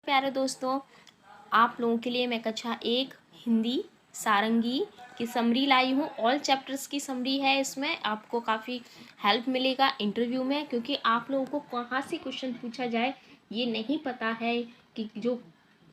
प्यारे दोस्तों, आप लोगों के लिए मैं कक्षा 1 हिंदी सारंगी की समरी लाई हूँ। ऑल चैप्टर्स की समरी है। इसमें आपको काफ़ी हेल्प मिलेगा इंटरव्यू में, क्योंकि आप लोगों को कहाँ से क्वेश्चन पूछा जाए ये नहीं पता है कि जो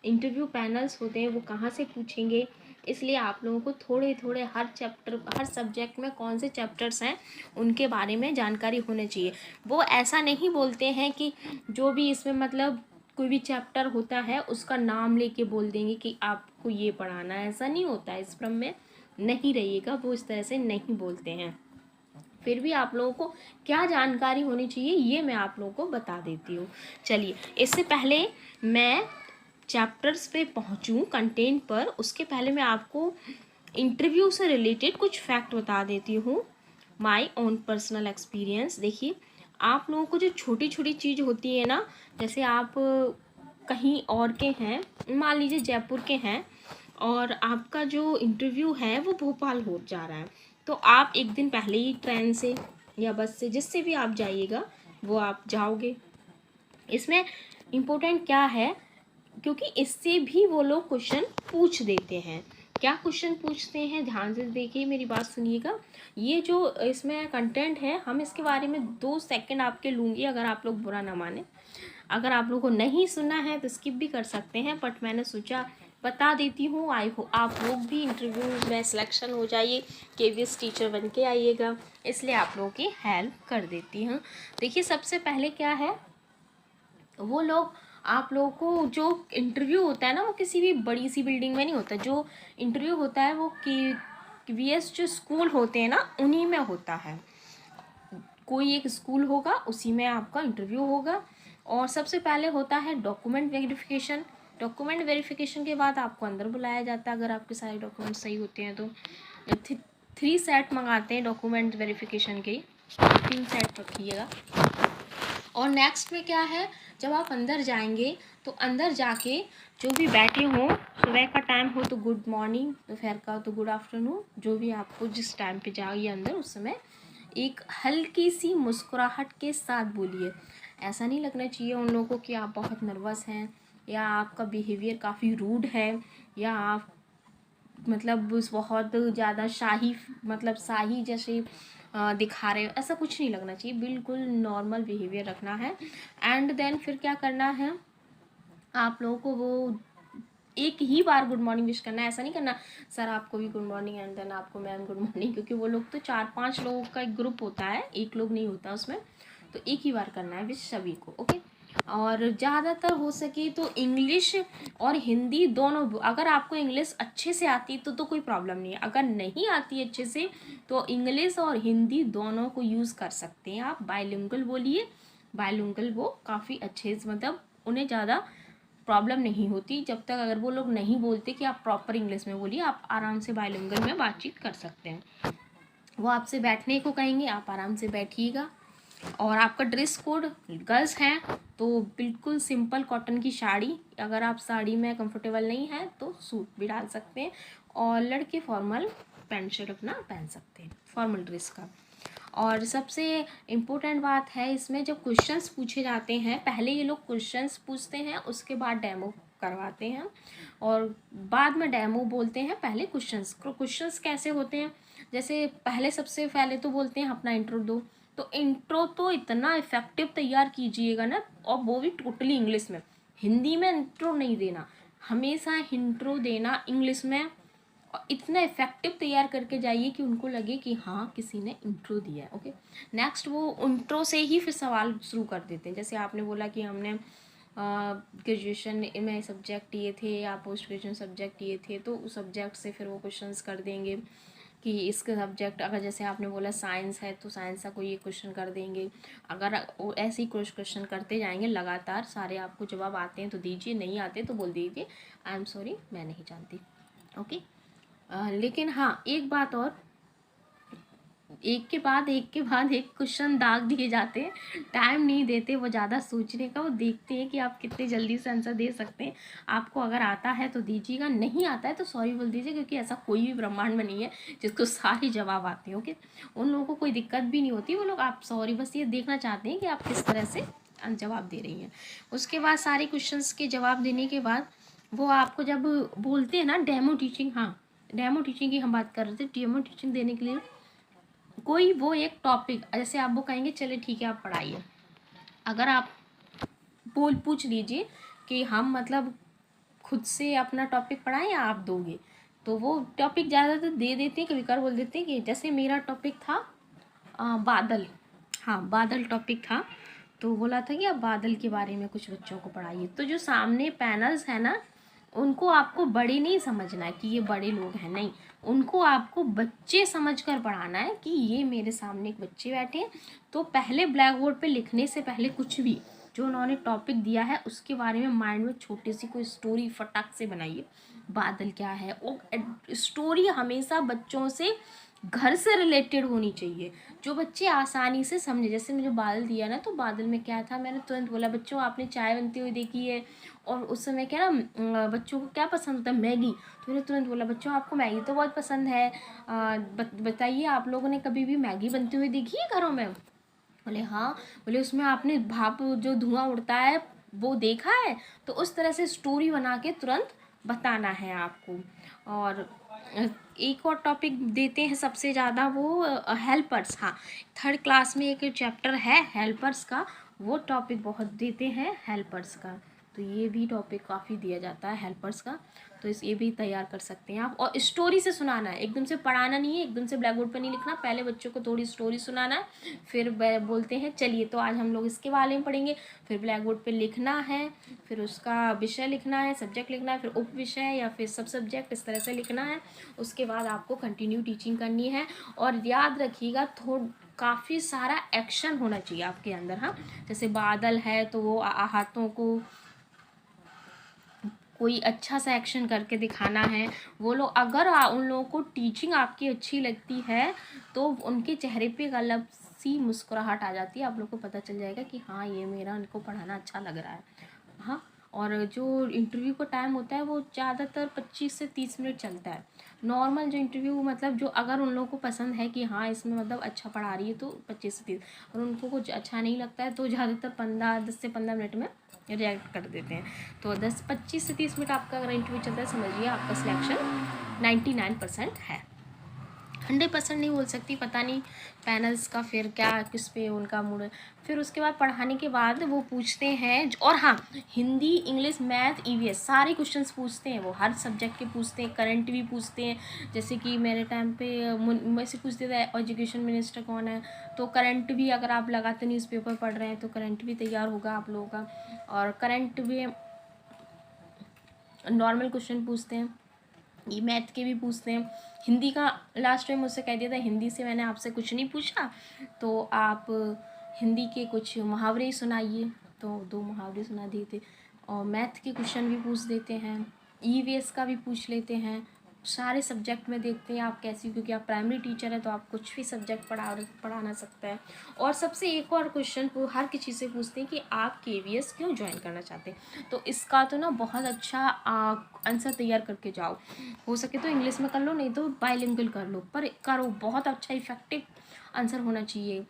इंटरव्यू पैनल्स होते हैं वो कहाँ से पूछेंगे। इसलिए आप लोगों को थोड़े थोड़े हर चैप्टर, हर सब्जेक्ट में कौन से चैप्टर्स हैं उनके बारे में जानकारी होनी चाहिए। वो ऐसा नहीं बोलते हैं कि जो भी इसमें मतलब कोई भी चैप्टर होता है उसका नाम लेके बोल देंगे कि आपको ये पढ़ाना है। ऐसा नहीं होता है, इस भ्रम में नहीं रहिएगा। वो इस तरह से नहीं बोलते हैं। फिर भी आप लोगों को क्या जानकारी होनी चाहिए ये मैं आप लोगों को बता देती हूँ। चलिए, इससे पहले मैं चैप्टर्स पे पहुँचूँ, कंटेंट पर, उसके पहले मैं आपको इंटरव्यू से रिलेटेड कुछ फैक्ट बता देती हूँ। My own personal experience. देखिए, आप लोगों को जो छोटी छोटी चीज़ होती है ना, जैसे आप कहीं और के हैं, मान लीजिए जयपुर के हैं और आपका जो इंटरव्यू है वो भोपाल हो जा रहा है, तो आप एक दिन पहले ही ट्रेन से या बस से, जिससे भी आप जाइएगा वो आप जाओगे। इसमें इम्पोर्टेंट क्या है, क्योंकि इससे भी वो लोग क्वेश्चन पूछ देते हैं। क्या क्वेश्चन पूछते हैं, ध्यान से देखिए, मेरी बात सुनिएगा। ये जो इसमें कंटेंट है, हम इसके बारे में 2 सेकंड आपके लूँगी, अगर आप लोग बुरा ना माने। अगर आप लोगों को नहीं सुनना है तो स्किप भी कर सकते हैं, बट मैंने सोचा बता देती हूँ। आई हो आप लोग भी इंटरव्यू में सिलेक्शन हो जाइए, केवीएस टीचर बन के आइएगा, इसलिए आप लोगों की हेल्प कर देती हूँ। देखिए, सबसे पहले क्या है, वो लोग आप लोगों को जो इंटरव्यू होता है ना, वो किसी भी बड़ी सी बिल्डिंग में नहीं होता। जो इंटरव्यू होता है वो केवीएस जो स्कूल होते हैं ना, उन्हीं में होता है। कोई एक स्कूल होगा, उसी में आपका इंटरव्यू होगा। और सबसे पहले होता है डॉक्यूमेंट वेरिफिकेशन। डॉक्यूमेंट वेरिफिकेशन के बाद आपको अंदर बुलाया जाता है, अगर आपके सारे डॉक्यूमेंट सही होते हैं तो। 3 सेट मंगाते हैं डॉक्यूमेंट वेरिफिकेशन के, 3 सेट रखिएगा। और नेक्स्ट में क्या है, जब आप अंदर जाएंगे तो अंदर जाके जो भी बैठे हों, सुबह का टाइम हो तो गुड मॉर्निंग, दोपहर का तो गुड आफ्टरनून, जो भी आपको जिस टाइम पे जाइए अंदर, उस समय एक हल्की सी मुस्कुराहट के साथ बोलिए। ऐसा नहीं लगना चाहिए उन लोगों को कि आप बहुत नर्वस हैं या आपका बिहेवियर काफ़ी रूड है या आप मतलब बहुत ज़्यादा शाही, मतलब शाही जैसे दिखा रहे हो। ऐसा कुछ नहीं लगना चाहिए, बिल्कुल नॉर्मल बिहेवियर रखना है। एंड देन फिर क्या करना है, आप लोगों को वो एक ही बार गुड मॉर्निंग विश करना है। ऐसा नहीं करना सर आपको भी गुड मॉर्निंग एंड देन आपको मैम गुड मॉर्निंग, क्योंकि वो लोग तो 4-5 लोगों का एक ग्रुप होता है, एक लोग नहीं होता उसमें। तो एक ही बार करना है विश सभी को, ओके। और ज़्यादातर हो सके तो इंग्लिश और हिंदी दोनों, अगर आपको इंग्लिश अच्छे से आती तो कोई प्रॉब्लम नहीं है। अगर नहीं आती अच्छे से तो इंग्लिश और हिंदी दोनों को यूज़ कर सकते हैं आप। बाइलिंगुअल बोलिए, बाइलिंगुअल वो काफ़ी अच्छे से, मतलब उन्हें ज़्यादा प्रॉब्लम नहीं होती। जब तक अगर वो लोग नहीं बोलते कि आप प्रॉपर इंग्लिश में बोलिए, आप आराम से बाइलिंगुअल में बातचीत कर सकते हैं। वो आपसे बैठने को कहेंगे, आप आराम से बैठिएगा। और आपका ड्रेस कोड, गर्ल्स हैं तो बिल्कुल सिंपल कॉटन की साड़ी, अगर आप साड़ी में कंफर्टेबल नहीं है तो सूट भी डाल सकते हैं। और लड़के फॉर्मल पैंट शर्ट अपना पहन सकते हैं, फॉर्मल ड्रेस का। और सबसे इम्पोर्टेंट बात है इसमें, जब क्वेश्चंस पूछे जाते हैं, पहले ये लोग क्वेश्चंस पूछते हैं, उसके बाद डेमो करवाते हैं और बाद में डेमो बोलते हैं। पहले क्वेश्चंस कैसे होते हैं, जैसे पहले सबसे पहले तो बोलते हैं अपना इंट्रो दो। तो इंट्रो तो इतना इफेक्टिव तैयार कीजिएगा ना, और वो भी टोटली इंग्लिश में। हिंदी में इंट्रो नहीं देना, हमेशा इंट्रो देना इंग्लिश में। और इतना इफेक्टिव तैयार करके जाइए कि उनको लगे कि हाँ किसी ने इंट्रो दिया है, ओके। नेक्स्ट वो इंट्रो से ही फिर सवाल शुरू कर देते हैं। जैसे आपने बोला कि हमने ग्रेजुएशन में सब्जेक्ट ये थे या पोस्ट ग्रेजुएशन सब्जेक्ट ये थे, तो उस सब्जेक्ट से फिर वो क्वेश्चंस कर देंगे कि इसका सब्जेक्ट, अगर जैसे आपने बोला साइंस है तो साइंस का कोई एक क्वेश्चन कर देंगे। अगर वो ऐसे ही कुछ क्वेश्चन करते जाएंगे लगातार, सारे आपको जवाब आते हैं तो दीजिए, नहीं आते तो बोल दीजिए आई एम सॉरी मैं नहीं जानती, ओके। लेकिन हाँ, एक बात और, एक के बाद एक क्वेश्चन दाग दिए जाते हैं, टाइम नहीं देते वो ज़्यादा सोचने का, वो देखते हैं कि आप कितने जल्दी से आंसर दे सकते हैं। आपको अगर आता है तो दीजिएगा, नहीं आता है तो सॉरी बोल दीजिए, क्योंकि ऐसा कोई भी ब्रह्मांड में नहीं है जिसको सारे जवाब आते हैं, ओके। उन लोगों को कोई दिक्कत भी नहीं होती, वो लोग आप सॉरी बस ये देखना चाहते हैं कि आप किस तरह से जवाब दे रही हैं। उसके बाद सारे क्वेश्चंस के जवाब देने के बाद वो आपको जब बोलते हैं ना डेमो टीचिंग, हाँ डेमो टीचिंग की हम बात कर रहे थे। डेमो टीचिंग देने के लिए कोई वो एक टॉपिक, जैसे आप वो कहेंगे चले ठीक है आप पढ़ाइए, अगर आप पूछ लीजिए कि हम मतलब खुद से अपना टॉपिक पढ़ाएं या आप दोगे, तो वो टॉपिक ज़्यादातर दे देते हैं। कभी कभार बोल देते हैं कि जैसे मेरा टॉपिक था बादल, हाँ बादल टॉपिक था, तो बोला था कि आप बादल के बारे में कुछ बच्चों को पढ़ाइए। तो जो सामने पैनल्स है ना, उनको आपको बड़े नहीं समझना है कि ये बड़े लोग हैं, नहीं, उनको आपको बच्चे समझकर पढ़ाना है कि ये मेरे सामने एक बच्चे बैठे हैं। तो पहले ब्लैक बोर्ड पे लिखने से पहले कुछ भी जो उन्होंने टॉपिक दिया है उसके बारे में माइंड में छोटी सी कोई स्टोरी फटाक से बनाइए। बादल क्या है, और स्टोरी हमेशा बच्चों से घर से रिलेटेड होनी चाहिए, जो बच्चे आसानी से समझे। जैसे मुझे बादल दिया ना, तो बादल में क्या था, मैंने तुरंत बोला बच्चों आपने चाय बनती हुई देखी है, और उस समय क्या ना बच्चों को क्या पसंद होता है, मैगी। तो मैंने तुरंत बोला बच्चों आपको मैगी तो बहुत पसंद है, बताइए आप लोगों ने कभी भी मैगी बनती हुई देखी है घरों में। बोले हाँ। बोले उसमें आपने भाप जो धुआं उड़ता है वो देखा है। तो उस तरह से स्टोरी बना के तुरंत बताना है आपको। और एक और टॉपिक देते हैं सबसे ज़्यादा, वो हेल्पर्स, हाँ थर्ड क्लास में एक चैप्टर है हेल्पर्स का, वो टॉपिक बहुत देते हैं हेल्पर्स का। तो ये भी टॉपिक काफ़ी दिया जाता है हेल्पर्स का, तो ये भी तैयार कर सकते हैं आप। और स्टोरी से सुनाना है, एकदम से पढ़ाना नहीं है, एकदम से ब्लैक बोर्ड पर नहीं लिखना, पहले बच्चों को थोड़ी स्टोरी सुनाना है, फिर बोलते हैं चलिए तो आज हम लोग इसके बारे में पढ़ेंगे। फिर ब्लैक बोर्ड पर लिखना है, फिर उसका विषय लिखना है, सब्जेक्ट लिखना है, फिर उप विषय या फिर सब सब्जेक्ट इस तरह से लिखना है। उसके बाद आपको कंटिन्यू टीचिंग करनी है। और याद रखिएगा काफ़ी सारा एक्शन होना चाहिए आपके अंदर, हाँ जैसे बादल है तो वो हाथों को कोई अच्छा सा एक्शन करके दिखाना है। वो लोग अगर उन लोगों को टीचिंग आपकी अच्छी लगती है तो उनके चेहरे पे एक अलग सी मुस्कुराहट आ जाती है, आप लोग को पता चल जाएगा कि हाँ ये मेरा उनको पढ़ाना अच्छा लग रहा है। हाँ, और जो इंटरव्यू का टाइम होता है वो ज़्यादातर 25 से 30 मिनट चलता है। नॉर्मल जो इंटरव्यू मतलब जो अगर उन लोगों को पसंद है कि हाँ इसमें मतलब अच्छा पढ़ा रही है तो 25 से 30, और उनको कुछ अच्छा नहीं लगता है तो ज़्यादातर 10 से 15 मिनट में रिजेक्ट कर देते हैं। तो 25 से 30 मिनट आपका अगर इंटरव्यू चलता है समझिए आपका सिलेक्शन 99% है। 100% नहीं बोल सकती, पता नहीं पैनल्स का फिर क्या किस पे उनका मूड है। फिर उसके बाद पढ़ाने के बाद वो पूछते हैं, और हाँ हिंदी इंग्लिश मैथ ईवीएस सारे क्वेश्चंस पूछते हैं, वो हर सब्जेक्ट के पूछते हैं, करंट भी पूछते हैं। जैसे कि मेरे टाइम पे मुझसे पूछते थे एजुकेशन मिनिस्टर कौन है, तो करंट भी अगर आप लगाते न्यूज़पेपर पढ़ रहे हैं तो करंट भी तैयार होगा आप लोगों का। और करंट भी नॉर्मल क्वेश्चन पूछते हैं, ये मैथ के भी पूछते हैं। हिंदी का लास्ट में मुझसे कह दिया था हिंदी से मैंने आपसे कुछ नहीं पूछा, तो आप हिंदी के कुछ मुहावरे सुनाइए, तो 2 मुहावरे सुना दिए थे। और मैथ के क्वेश्चन भी पूछ देते हैं, ईवीएस का भी पूछ लेते हैं। सारे सब्जेक्ट में देखते हैं आप कैसी, क्योंकि आप प्राइमरी टीचर है तो आप कुछ भी सब्जेक्ट पढ़ाना सकता है। और सबसे एक और क्वेश्चन हर किसी से पूछते हैं कि आप केवीएस क्यों ज्वाइन करना चाहते हैं। तो इसका तो ना बहुत अच्छा आंसर तैयार करके जाओ, हो सके तो इंग्लिश में कर लो, नहीं तो बाइलिंगुअल कर लो, पर करो, बहुत अच्छा इफेक्टिव आंसर होना चाहिए।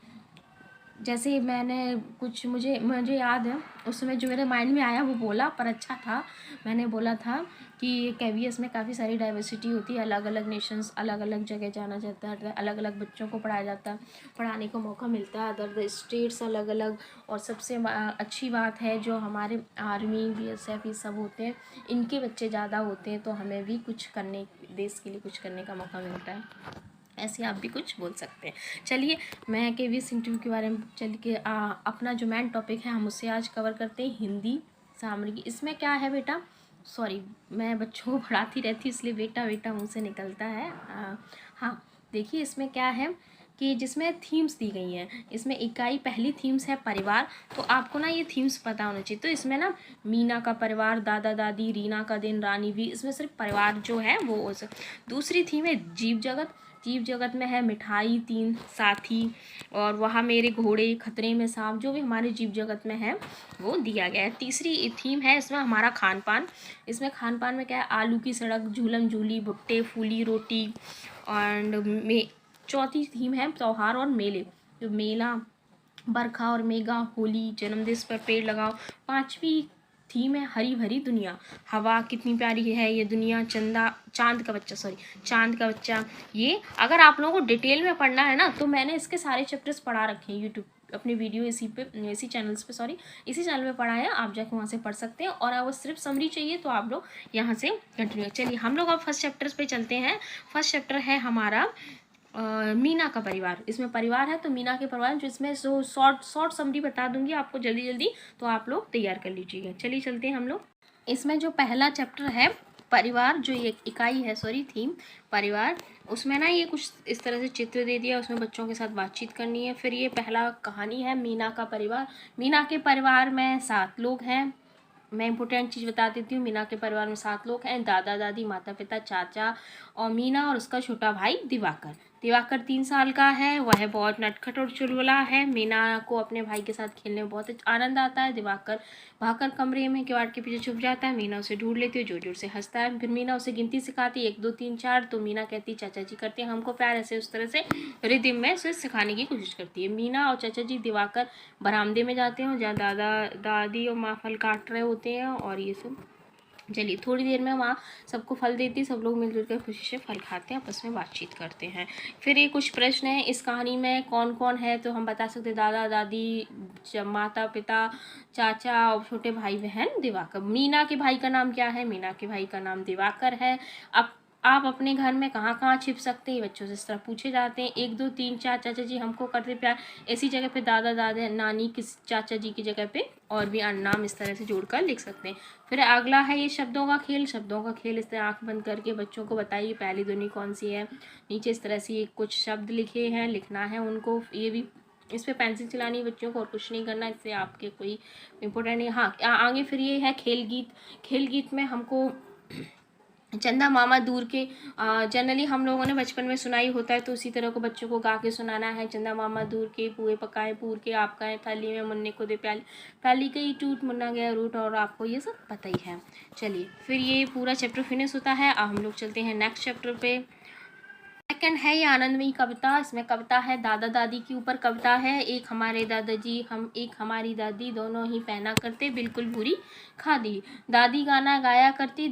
जैसे मैंने कुछ मुझे याद है उस समय जो मेरे माइंड में आया वो बोला, पर अच्छा था। मैंने बोला था कि केवीएस में काफ़ी सारी डाइवर्सिटी होती है, अलग अलग नेशंस अलग अलग जगह जाना जाता है, अलग अलग बच्चों को पढ़ाया जाता है, पढ़ाने का मौका मिलता है, अदर स्टेट्स अलग अलग। और सबसे अच्छी बात है जो हमारे आर्मी बीएसएफ ये सब होते हैं इनके बच्चे ज़्यादा होते हैं, तो हमें भी कुछ करने, देश के लिए कुछ करने का मौका मिलता है। ऐसे आप भी कुछ बोल सकते हैं। चलिए मैं केवीएस इंटरव्यू के बारे में चल के अपना जो मेन टॉपिक है हम उसे आज कवर करते हैं, हिंदी सामरिक। इसमें क्या है बेटा, सॉरी मैं बच्चों को पढ़ाती रहती हूँ इसलिए बेटा बेटा मुँह से निकलता है। हाँ देखिए इसमें क्या है कि जिसमें थीम्स दी गई हैं, इसमें इकाई पहली थीम्स है परिवार, तो आपको ना ये थीम्स पता होना चाहिए। तो इसमें ना मीना का परिवार, दादा दादी, रीना का दिन, रानी भी, इसमें सिर्फ परिवार जो है वो। दूसरी थीम है जीव जगत, जीव जगत में है मिठाई, 3 साथी, और वहाँ मेरे घोड़े, खतरे में सांप, जो भी हमारे जीव जगत में है वो दिया गया है। तीसरी थीम है इसमें हमारा खान पान, इसमें खान पान में क्या है, आलू की सड़क, झूलम झूली, भुट्टे फूली रोटी। एंड चौथी थीम है त्योहार और मेले, जो मेला बरखा और मेघा, होली, जन्मदिवस पर पेड़ लगाओ। 5वीं थीम है हरी भरी दुनिया। हवा कितनी प्यारी है ये दुनिया, चांद का बच्चा, सॉरी चांद का बच्चा। ये अगर आप लोगों को डिटेल में पढ़ना है ना तो मैंने इसके सारे चैप्टर्स पढ़ा रखे हैं यूट्यूब अपनी वीडियो इसी चैनल्स पे, सॉरी इसी चैनल पे पढ़ा है, आप जाके वहाँ से पढ़ सकते हैं। और अगर सिर्फ समरी चाहिए तो आप लोग यहाँ से कंटिन्यू। चलिए हम लोग अब फर्स्ट चैप्टर्स पे चलते हैं। फर्स्ट चैप्टर है हमारा मीना का परिवार। इसमें परिवार है तो मीना के परिवार, जो इसमें शॉर्ट समरी बता दूंगी आपको जल्दी जल्दी, तो आप लोग तैयार कर लीजिएगा। चलिए चलते हैं हम लोग। इसमें जो पहला चैप्टर है परिवार, जो एक इकाई है, सॉरी थीम परिवार, उसमें ना ये कुछ इस तरह से चित्र दे दिया, उसमें बच्चों के साथ बातचीत करनी है। फिर ये पहला कहानी है मीना का परिवार। मीना के परिवार में 7 लोग हैं। मैं इंपॉर्टेंट चीज़ बता देती हूँ, मीना के परिवार में 7 लोग हैं, दादा दादी, माता पिता, चाचा और मीना और उसका छोटा भाई दिवाकर। दिवाकर 3 साल का है, वह बहुत नटखट और चुलबुला है। मीना को अपने भाई के साथ खेलने में बहुत आनंद आता है। दिवाकर भागकर कमरे में केवाड़ के पीछे छुप जाता है। मीना उसे ढूंढ लेती है, जोर जोर से हंसता है। फिर मीना उसे गिनती सिखाती है, 1 2 3 4। तो मीना कहती है चाचा जी करते हैं हमको प्यार, ऐसे उस तरह से रिदिम में उसे सिखाने की कोशिश करती है। मीना और चाचा जी दिवाकर बरामदे में जाते हैं जहाँ दादा दादी और माँ फल काट रहे होते हैं और ये सब। चलिए थोड़ी देर में माँ सबको फल देती, सब लोग मिलजुल कर खुशी से फल खाते हैं, आपस में बातचीत करते हैं। फिर ये कुछ प्रश्न हैं, इस कहानी में कौन कौन है, तो हम बता सकते हैं दादा दादी, माता पिता, चाचा और छोटे भाई बहन दिवाकर। मीना के भाई का नाम क्या है? मीना के भाई का नाम दिवाकर है। अब आप अपने घर में कहाँ कहाँ छिप सकते हैं, बच्चों से इस तरह पूछे जाते हैं। 1 2 3 4 चाचा जी हमको करते प्यार, ऐसी जगह पे दादा दादा नानी किस चाचा जी की जगह पे और भी नाम इस तरह से जोड़कर लिख सकते हैं। फिर अगला है ये शब्दों का खेल। शब्दों का खेल, इस तरह आँख बंद करके बच्चों को बताइए पहली ध्वनि कौन सी है। नीचे इस तरह से कुछ शब्द लिखे हैं, लिखना है उनको। ये भी इस पर पेंसिल चलानी है बच्चों को और कुछ नहीं करना, इससे आपके कोई इम्पोर्टेंट नहीं। हाँ आगे फिर ये है खेल गीत। खेल गीत में हमको चंदा मामा दूर के, जनरली हम लोगों ने बचपन में सुनाई होता है, तो उसी तरह को बच्चों को गा के सुनाना है। चंदा मामा दूर के, पुए पकाए पूर के, आप खाएं थाली में, मुन्ने को दे प्याली, प्याली गई टूट, मुन्ना गया रूट, और आपको ये सब पता ही है। चलिए फिर ये पूरा चैप्टर फिनिश होता है। अब हम लोग चलते हैं नेक्स्ट चैप्टर पे। सेकंड है ये आनंदमयी कविता। इसमें कविता है दादा दादी के ऊपर कविता है। एक हमारे दादाजी, हम एक हमारी दादी, दोनों ही पहना करते बिल्कुल भूरी खादी। दादी गाना गाया करती,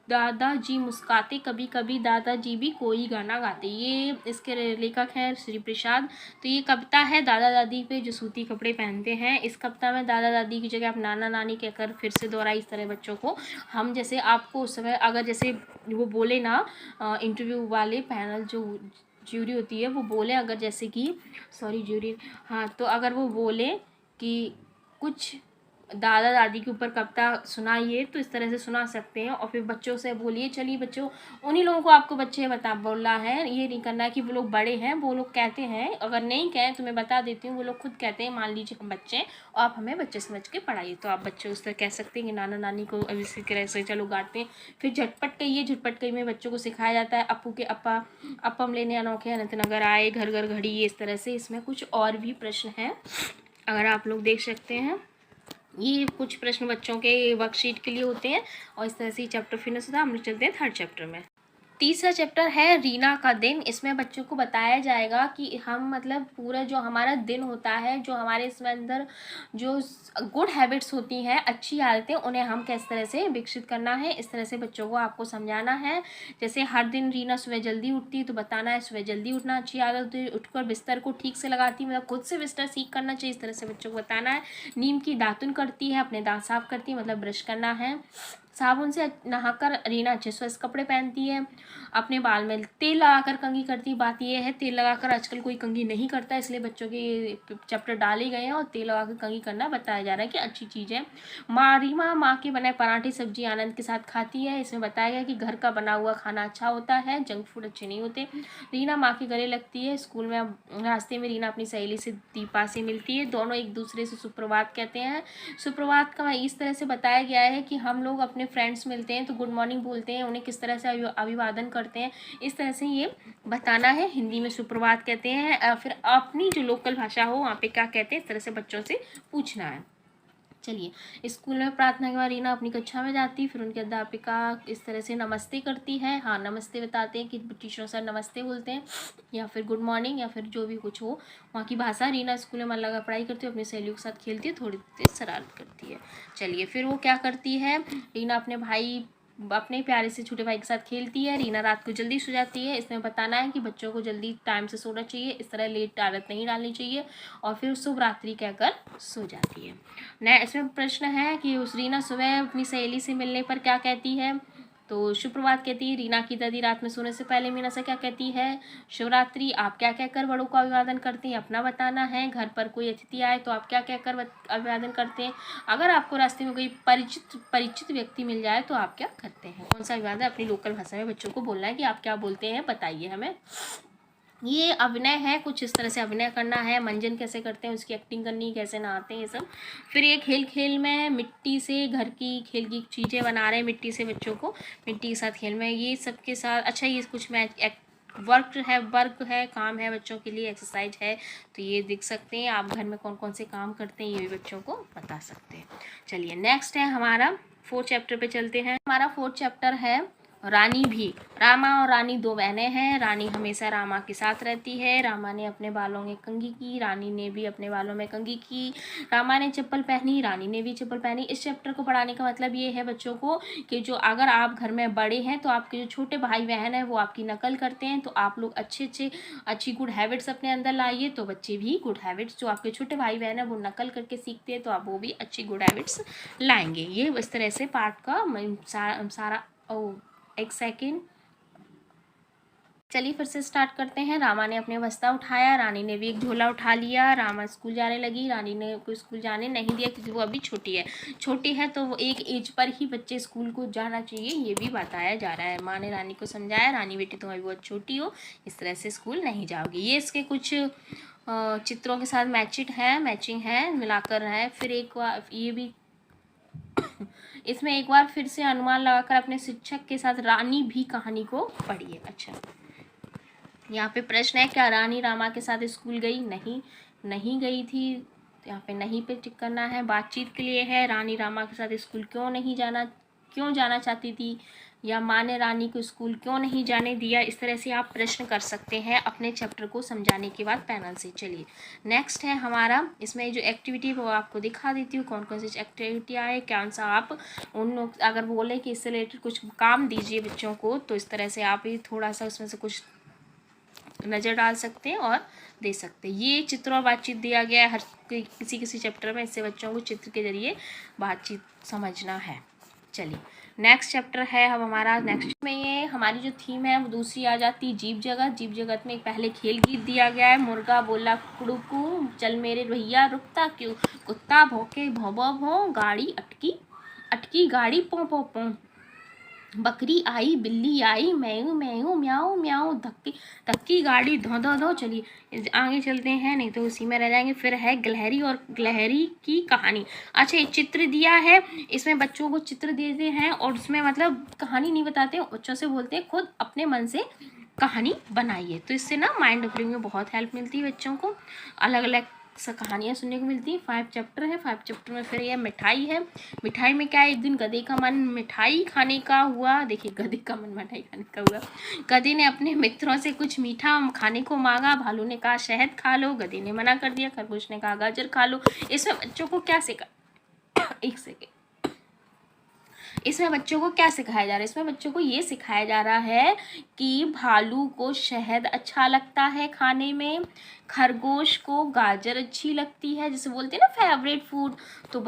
दादाजी मुस्काते, कभी कभी दादाजी भी कोई गाना गाते। ये इसके लेखक हैं श्री प्रसाद। तो ये कविता है दादा दादी पे जो सूती कपड़े पहनते हैं। इस कविता में दादा दादी की जगह आप नाना नानी कहकर फिर से दोहराई इस तरह बच्चों को। हम जैसे आपको उस समय अगर जैसे वो बोले ना, इंटरव्यू वाले पैनल जो ज्यूरी होती है वो बोले, अगर जैसे कि सॉरी ज्यूरी, हाँ तो अगर वो बोले कि कुछ दादा दादी के ऊपर कविता सुनाइए तो इस तरह से सुना सकते हैं। और फिर बच्चों से बोलिए, चलिए बच्चों, उन्हीं लोगों को आपको बच्चे बोल रहा है, ये नहीं करना है कि वो लोग बड़े हैं, वो लोग कहते हैं, अगर नहीं कहें तो मैं बता देती हूँ, वो लोग खुद कहते हैं मान लीजिए हम बच्चे हैं और आप हमें बच्चे समझ के पढ़ाइए, तो आप बच्चे उस तरह कह सकते हैं कि नाना नानी को अब इसी तरह से चलो गाते हैं। फिर झटपट कहिए, झटपट कही में बच्चों को सिखाया जाता है अप्पू के अप्पा, अपम लेने अनोखे अनंत नगर आए, घर घर घड़ी, इस तरह से। इसमें कुछ और भी प्रश्न हैं, अगर आप लोग देख सकते हैं। ये कुछ प्रश्न बच्चों के वर्कशीट के लिए होते हैं और इस तरह से चैप्टर फिनिश होता है। हम लोग चलते हैं थर्ड चैप्टर में। तीसरा चैप्टर है रीना का दिन। इसमें बच्चों को बताया जाएगा कि हम मतलब पूरा जो हमारा दिन होता है, जो हमारे इसमें अंदर जो गुड हैबिट्स होती हैं, अच्छी आदतें, उन्हें हम किस तरह से विकसित करना है, इस तरह से बच्चों को आपको समझाना है। जैसे हर दिन रीना सुबह जल्दी उठती है तो बताना है सुबह जल्दी उठना अच्छी आदत होती है। उठकर बिस्तर को ठीक से लगाती, मतलब खुद से बिस्तर सीख करना चाहिए, इस तरह से बच्चों को बताना है। नीम की दातुन करती है, अपने दांत साफ करती है, मतलब ब्रश करना है। साबुन से नहाकर रीना अच्छे स्वस्थ कपड़े पहनती है। अपने बाल में तेल लगाकर कंघी करती। बात यह है तेल लगाकर आजकल कोई कंघी नहीं करता, इसलिए बच्चों के चैप्टर डाले गए हैं और तेल लगाकर कंघी करना बताया जा रहा है कि अच्छी चीज़ है। रीमा माँ के बनाए पराठे सब्जी आनंद के साथ खाती है। इसमें बताया गया कि घर का बना हुआ खाना अच्छा होता है, जंक फूड अच्छे नहीं होते। रीना माँ के गले लगती है। स्कूल में रास्ते में रीना अपनी सहेली से दीपा से मिलती है, दोनों एक दूसरे से सुप्रभात कहते हैं। सुप्रभात का इस तरह से बताया गया है कि हम लोग अपने फ्रेंड्स मिलते हैं तो गुड मॉर्निंग बोलते हैं, उन्हें किस तरह से अभिवादन करते हैं, इस तरह से ये बताना है। हिंदी में सुप्रभात कहते हैं। फिर अपनी जो लोकल भाषा हो वहाँ पे क्या कहते हैं, इस तरह से बच्चों से पूछना है। चलिए, स्कूल में प्रार्थना के बाद रीना अपनी कक्षा में जाती, फिर उनकी अध्यापिका इस तरह से नमस्ते करती है। हाँ, नमस्ते बताते हैं कि टीचरों से नमस्ते बोलते हैं, या फिर गुड मॉर्निंग, या फिर जो भी कुछ हो वहाँ की भाषा। रीना स्कूल में मन लगा पढ़ाई करती है, अपनी सहेलियों के साथ खेलती है, थोड़ी देर शरारत करती है। चलिए, फिर वो क्या करती है, रीना अपने प्यारे से छोटे भाई के साथ खेलती है। रीना रात को जल्दी सो जाती है। इसमें बताना है कि बच्चों को जल्दी टाइम से सोना चाहिए, इस तरह लेट आदत नहीं डालनी चाहिए, और फिर शुभ रात्रि कहकर सो जाती है। इसमें प्रश्न है कि उस रीना सुबह अपनी सहेली से मिलने पर क्या कहती है। तो शुभ प्रभात कहती है। रीना की दादी रात में सोने से पहले मीना से क्या कहती है, शिवरात्रि। आप क्या कहकर बड़ों का अभिवादन करते हैं, अपना बताना है। घर पर कोई अतिथि आए तो आप क्या कहकर अभिवादन करते हैं। अगर आपको रास्ते में कोई परिचित व्यक्ति मिल जाए तो आप क्या करते हैं। कौन सा अभिवादन अपनी लोकल भाषा में बच्चों को बोलना है कि आप क्या बोलते हैं, बताइए हमें। ये अभिनय है, कुछ इस तरह से अभिनय करना है। मंजन कैसे करते हैं, उसकी एक्टिंग करनी, कैसे नहाते हैं, ये सब। फिर ये खेल में मिट्टी से घर की खेल की चीज़ें बना रहे हैं, मिट्टी से बच्चों को मिट्टी के साथ खेल में, ये सब के साथ। अच्छा, ये कुछ वर्क है, काम है बच्चों के लिए, एक्सरसाइज है, तो ये देख सकते हैं आप। घर में कौन कौन से काम करते हैं ये भी बच्चों को बता सकते हैं। चलिए, नेक्स्ट है हमारा 4th चैप्टर पे चलते हैं। हमारा 4th चैप्टर है रानी भी। रामा और रानी 2 बहनें हैं। रानी हमेशा रामा के साथ रहती है। रामा ने अपने बालों में कंघी की, रानी ने भी अपने बालों में कंघी की। रामा ने चप्पल पहनी, रानी ने भी चप्पल पहनी। इस चैप्टर को पढ़ाने का मतलब ये है बच्चों को कि जो अगर आप घर में बड़े हैं तो आपके जो छोटे भाई बहन हैं वो आपकी नकल करते हैं, तो आप लोग अच्छी गुड हैबिट्स अपने अंदर लाइए, तो बच्चे भी गुड हैबिट्स, जो आपके छोटे भाई बहन हैं वो नकल करके सीखते हैं, तो आप वो भी अच्छी गुड हैबिट्स लाएंगे। ये इस तरह से पार्ट का सारा एक सेकेंड। चलिए फिर से स्टार्ट करते हैं। रामा ने अपने बस्ता उठाया, रानी ने भी एक झोला उठा लिया। रामा स्कूल जाने लगी, रानी ने को स्कूल जाने नहीं दिया क्योंकि वो अभी छोटी है तो वो एक एज पर ही बच्चे स्कूल को जाना चाहिए, ये भी बताया जा रहा है। माँ ने रानी को समझाया, रानी बेटी तुम अभी बहुत छोटी हो, इस तरह से स्कूल नहीं जाओगी। ये इसके कुछ चित्रों के साथ मैचिंग है, मिलाकर है। फिर एक बार ये भी इसमें एक बार फिर से अनुमान लगाकर अपने शिक्षक के साथ रानी भी कहानी को पढ़िए। अच्छा, यहाँ पे प्रश्न है, क्या रानी रामा के साथ स्कूल गई। नहीं गई थी, यहाँ पे नहीं पे टिक करना है। बातचीत के लिए है, रानी रामा के साथ स्कूल क्यों जाना चाहती थी, या माँ ने रानी को स्कूल क्यों नहीं जाने दिया। इस तरह से आप प्रश्न कर सकते हैं अपने चैप्टर को समझाने के बाद पैनल से। चलिए, नेक्स्ट है हमारा, इसमें जो एक्टिविटी वो आपको दिखा देती हूँ, कौन कौन सी एक्टिविटी आए, कौन सा आप अगर बोले कि इससे रिलेटेड कुछ काम दीजिए बच्चों को, तो इस तरह से आप ही थोड़ा सा उसमें से कुछ नज़र डाल सकते हैं और दे सकते हैं। ये चित्र और बातचीत दिया गया है हर किसी चैप्टर में, इससे बच्चों को चित्र के जरिए बातचीत समझना है। चलिए, नेक्स्ट चैप्टर है अब हमारा। नेक्स्ट में ये हमारी जो थीम है वो दूसरी आ जाती है, जीव जगत में एक पहले खेल गीत दिया गया है। मुर्गा बोला कुड़ुकू, चल मेरे भैया रुकता क्यों, कुत्ता भौंके भौं भौं भौं, गाड़ी अटकी गाड़ी पों पों पों, बकरी आई बिल्ली आई मैऊ मैऊ म्याऊ म्याऊ, धक्की गाड़ी धो धो धो। चलिए आगे चलते हैं, नहीं तो उसी में रह जाएंगे। फिर है गिलहरी और गिलहरी की कहानी। अच्छा, एक चित्र दिया है, इसमें बच्चों को चित्र देते हैं और उसमें मतलब कहानी नहीं बताते, बच्चों से बोलते हैं खुद अपने मन से कहानी बनाइए, तो इससे ना माइंड डेवलपिंग में बहुत हेल्प मिलती है बच्चों को। अलग अलग कहानियाँ सुनने को मिलती है। 5 चैप्टर है, 5 चैप्टर में फिर यह मिठाई है। मिठाई में क्या है, एक दिन गधे का मन मिठाई खाने का हुआ। देखिए, गधे का मन मिठाई खाने का हुआ। गधे ने अपने मित्रों से कुछ मीठा खाने को मांगा। भालू ने कहा शहद खा लो, गधे ने मना कर दिया। खरगोश ने कहा गाजर खा लो। इसमें बच्चों को क्या एक सेकेंड, इसमें बच्चों को क्या सिखाया जा रहा है, इसमें बच्चों को ये सिखाया जा रहा है कि भालू को शहद अच्छा लगता है खाने में, खरगोश को गाजर अच्छी लगती है, जैसे बोलते हैं ना फेवरेट फूड, तो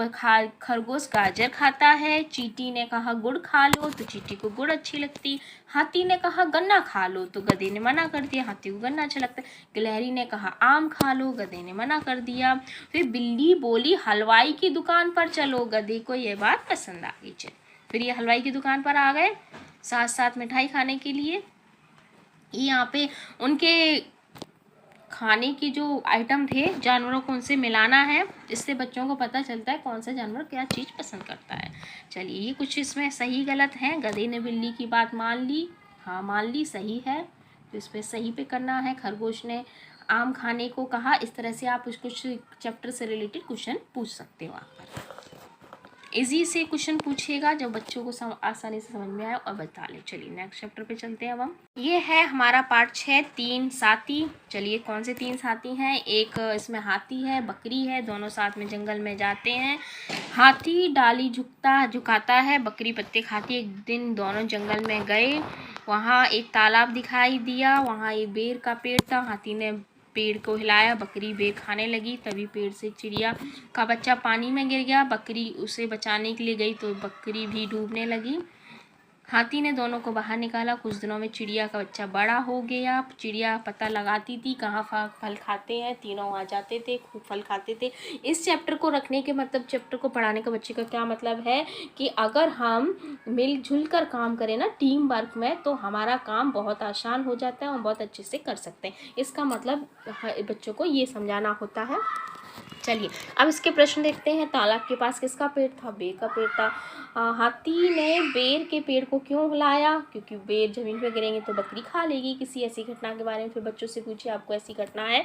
खरगोश गाजर खाता है। चींटी ने कहा गुड़ खा लो, तो चींटी को गुड़ अच्छी लगती। हाथी ने कहा गन्ना खा लो, तो गधे ने मना कर दिया, हाथी को गन्ना अच्छा लगता है। गिलहरी ने कहा आम खा लो, गधे ने मना कर दिया। फिर बिल्ली बोली हलवाई की दुकान पर चलो, गधे को ये बात पसंद आ गई। चल, फिर ये हलवाई की दुकान पर आ गए साथ साथ मिठाई खाने के लिए। यहाँ पे उनके खाने की जो आइटम थे, जानवरों को उनसे मिलाना है, इससे बच्चों को पता चलता है कौन सा जानवर क्या चीज़ पसंद करता है। चलिए, ये कुछ इसमें सही गलत है। गधे ने बिल्ली की बात मान ली, हाँ मान ली, सही है, तो इस पर सही पे करना है। खरगोश ने आम खाने को कहा। इस तरह से आप कुछ चैप्टर से रिलेटेड क्वेश्चन पूछ सकते हो वहाँ पर। इजी से क्वेश्चन पूछेगा जो बच्चों को आसानी से समझ में आए और बता ले। चलिए नेक्स्ट चैप्टर पे चलते हैं अब हम। ये है हमारा पार्ट 6, 3 साथी। चलिए कौन से 3 साथी हैं? एक इसमें हाथी है, बकरी है, दोनों साथ में जंगल में जाते हैं। हाथी डाली झुकाता है, बकरी पत्ते खाती है। एक दिन दोनों जंगल में गए, वहाँ एक तालाब दिखाई दिया, वहाँ एक बेर का पेड़ था। हाथी ने पेड़ को हिलाया, बकरी बेर खाने लगी। तभी पेड़ से चिड़िया का बच्चा पानी में गिर गया। बकरी उसे बचाने के लिए गई तो बकरी भी डूबने लगी। हाथी ने दोनों को बाहर निकाला। कुछ दिनों में चिड़िया का बच्चा बड़ा हो गया। चिड़िया पता लगाती थी कहाँ फल खाते हैं, तीनों आ जाते थे, खूब फल खाते थे। इस चैप्टर को रखने के मतलब, चैप्टर को पढ़ाने का बच्चे का क्या मतलब है कि अगर हम मिलजुल कर काम करें ना, टीम वर्क में, तो हमारा काम बहुत आसान हो जाता है और बहुत अच्छे से कर सकते हैं। इसका मतलब बच्चों को ये समझाना होता है। चलिए अब इसके प्रश्न देखते हैं। तालाब के पास किसका पेड़ था? बेर का पेड़ था। हाथी ने बेर के पेड़ को क्यों हिलाया? क्योंकि बेर जमीन पर गिरेंगे तो बकरी खा लेगी। किसी ऐसी घटना के बारे में फिर बच्चों से पूछिए, आपको ऐसी घटना है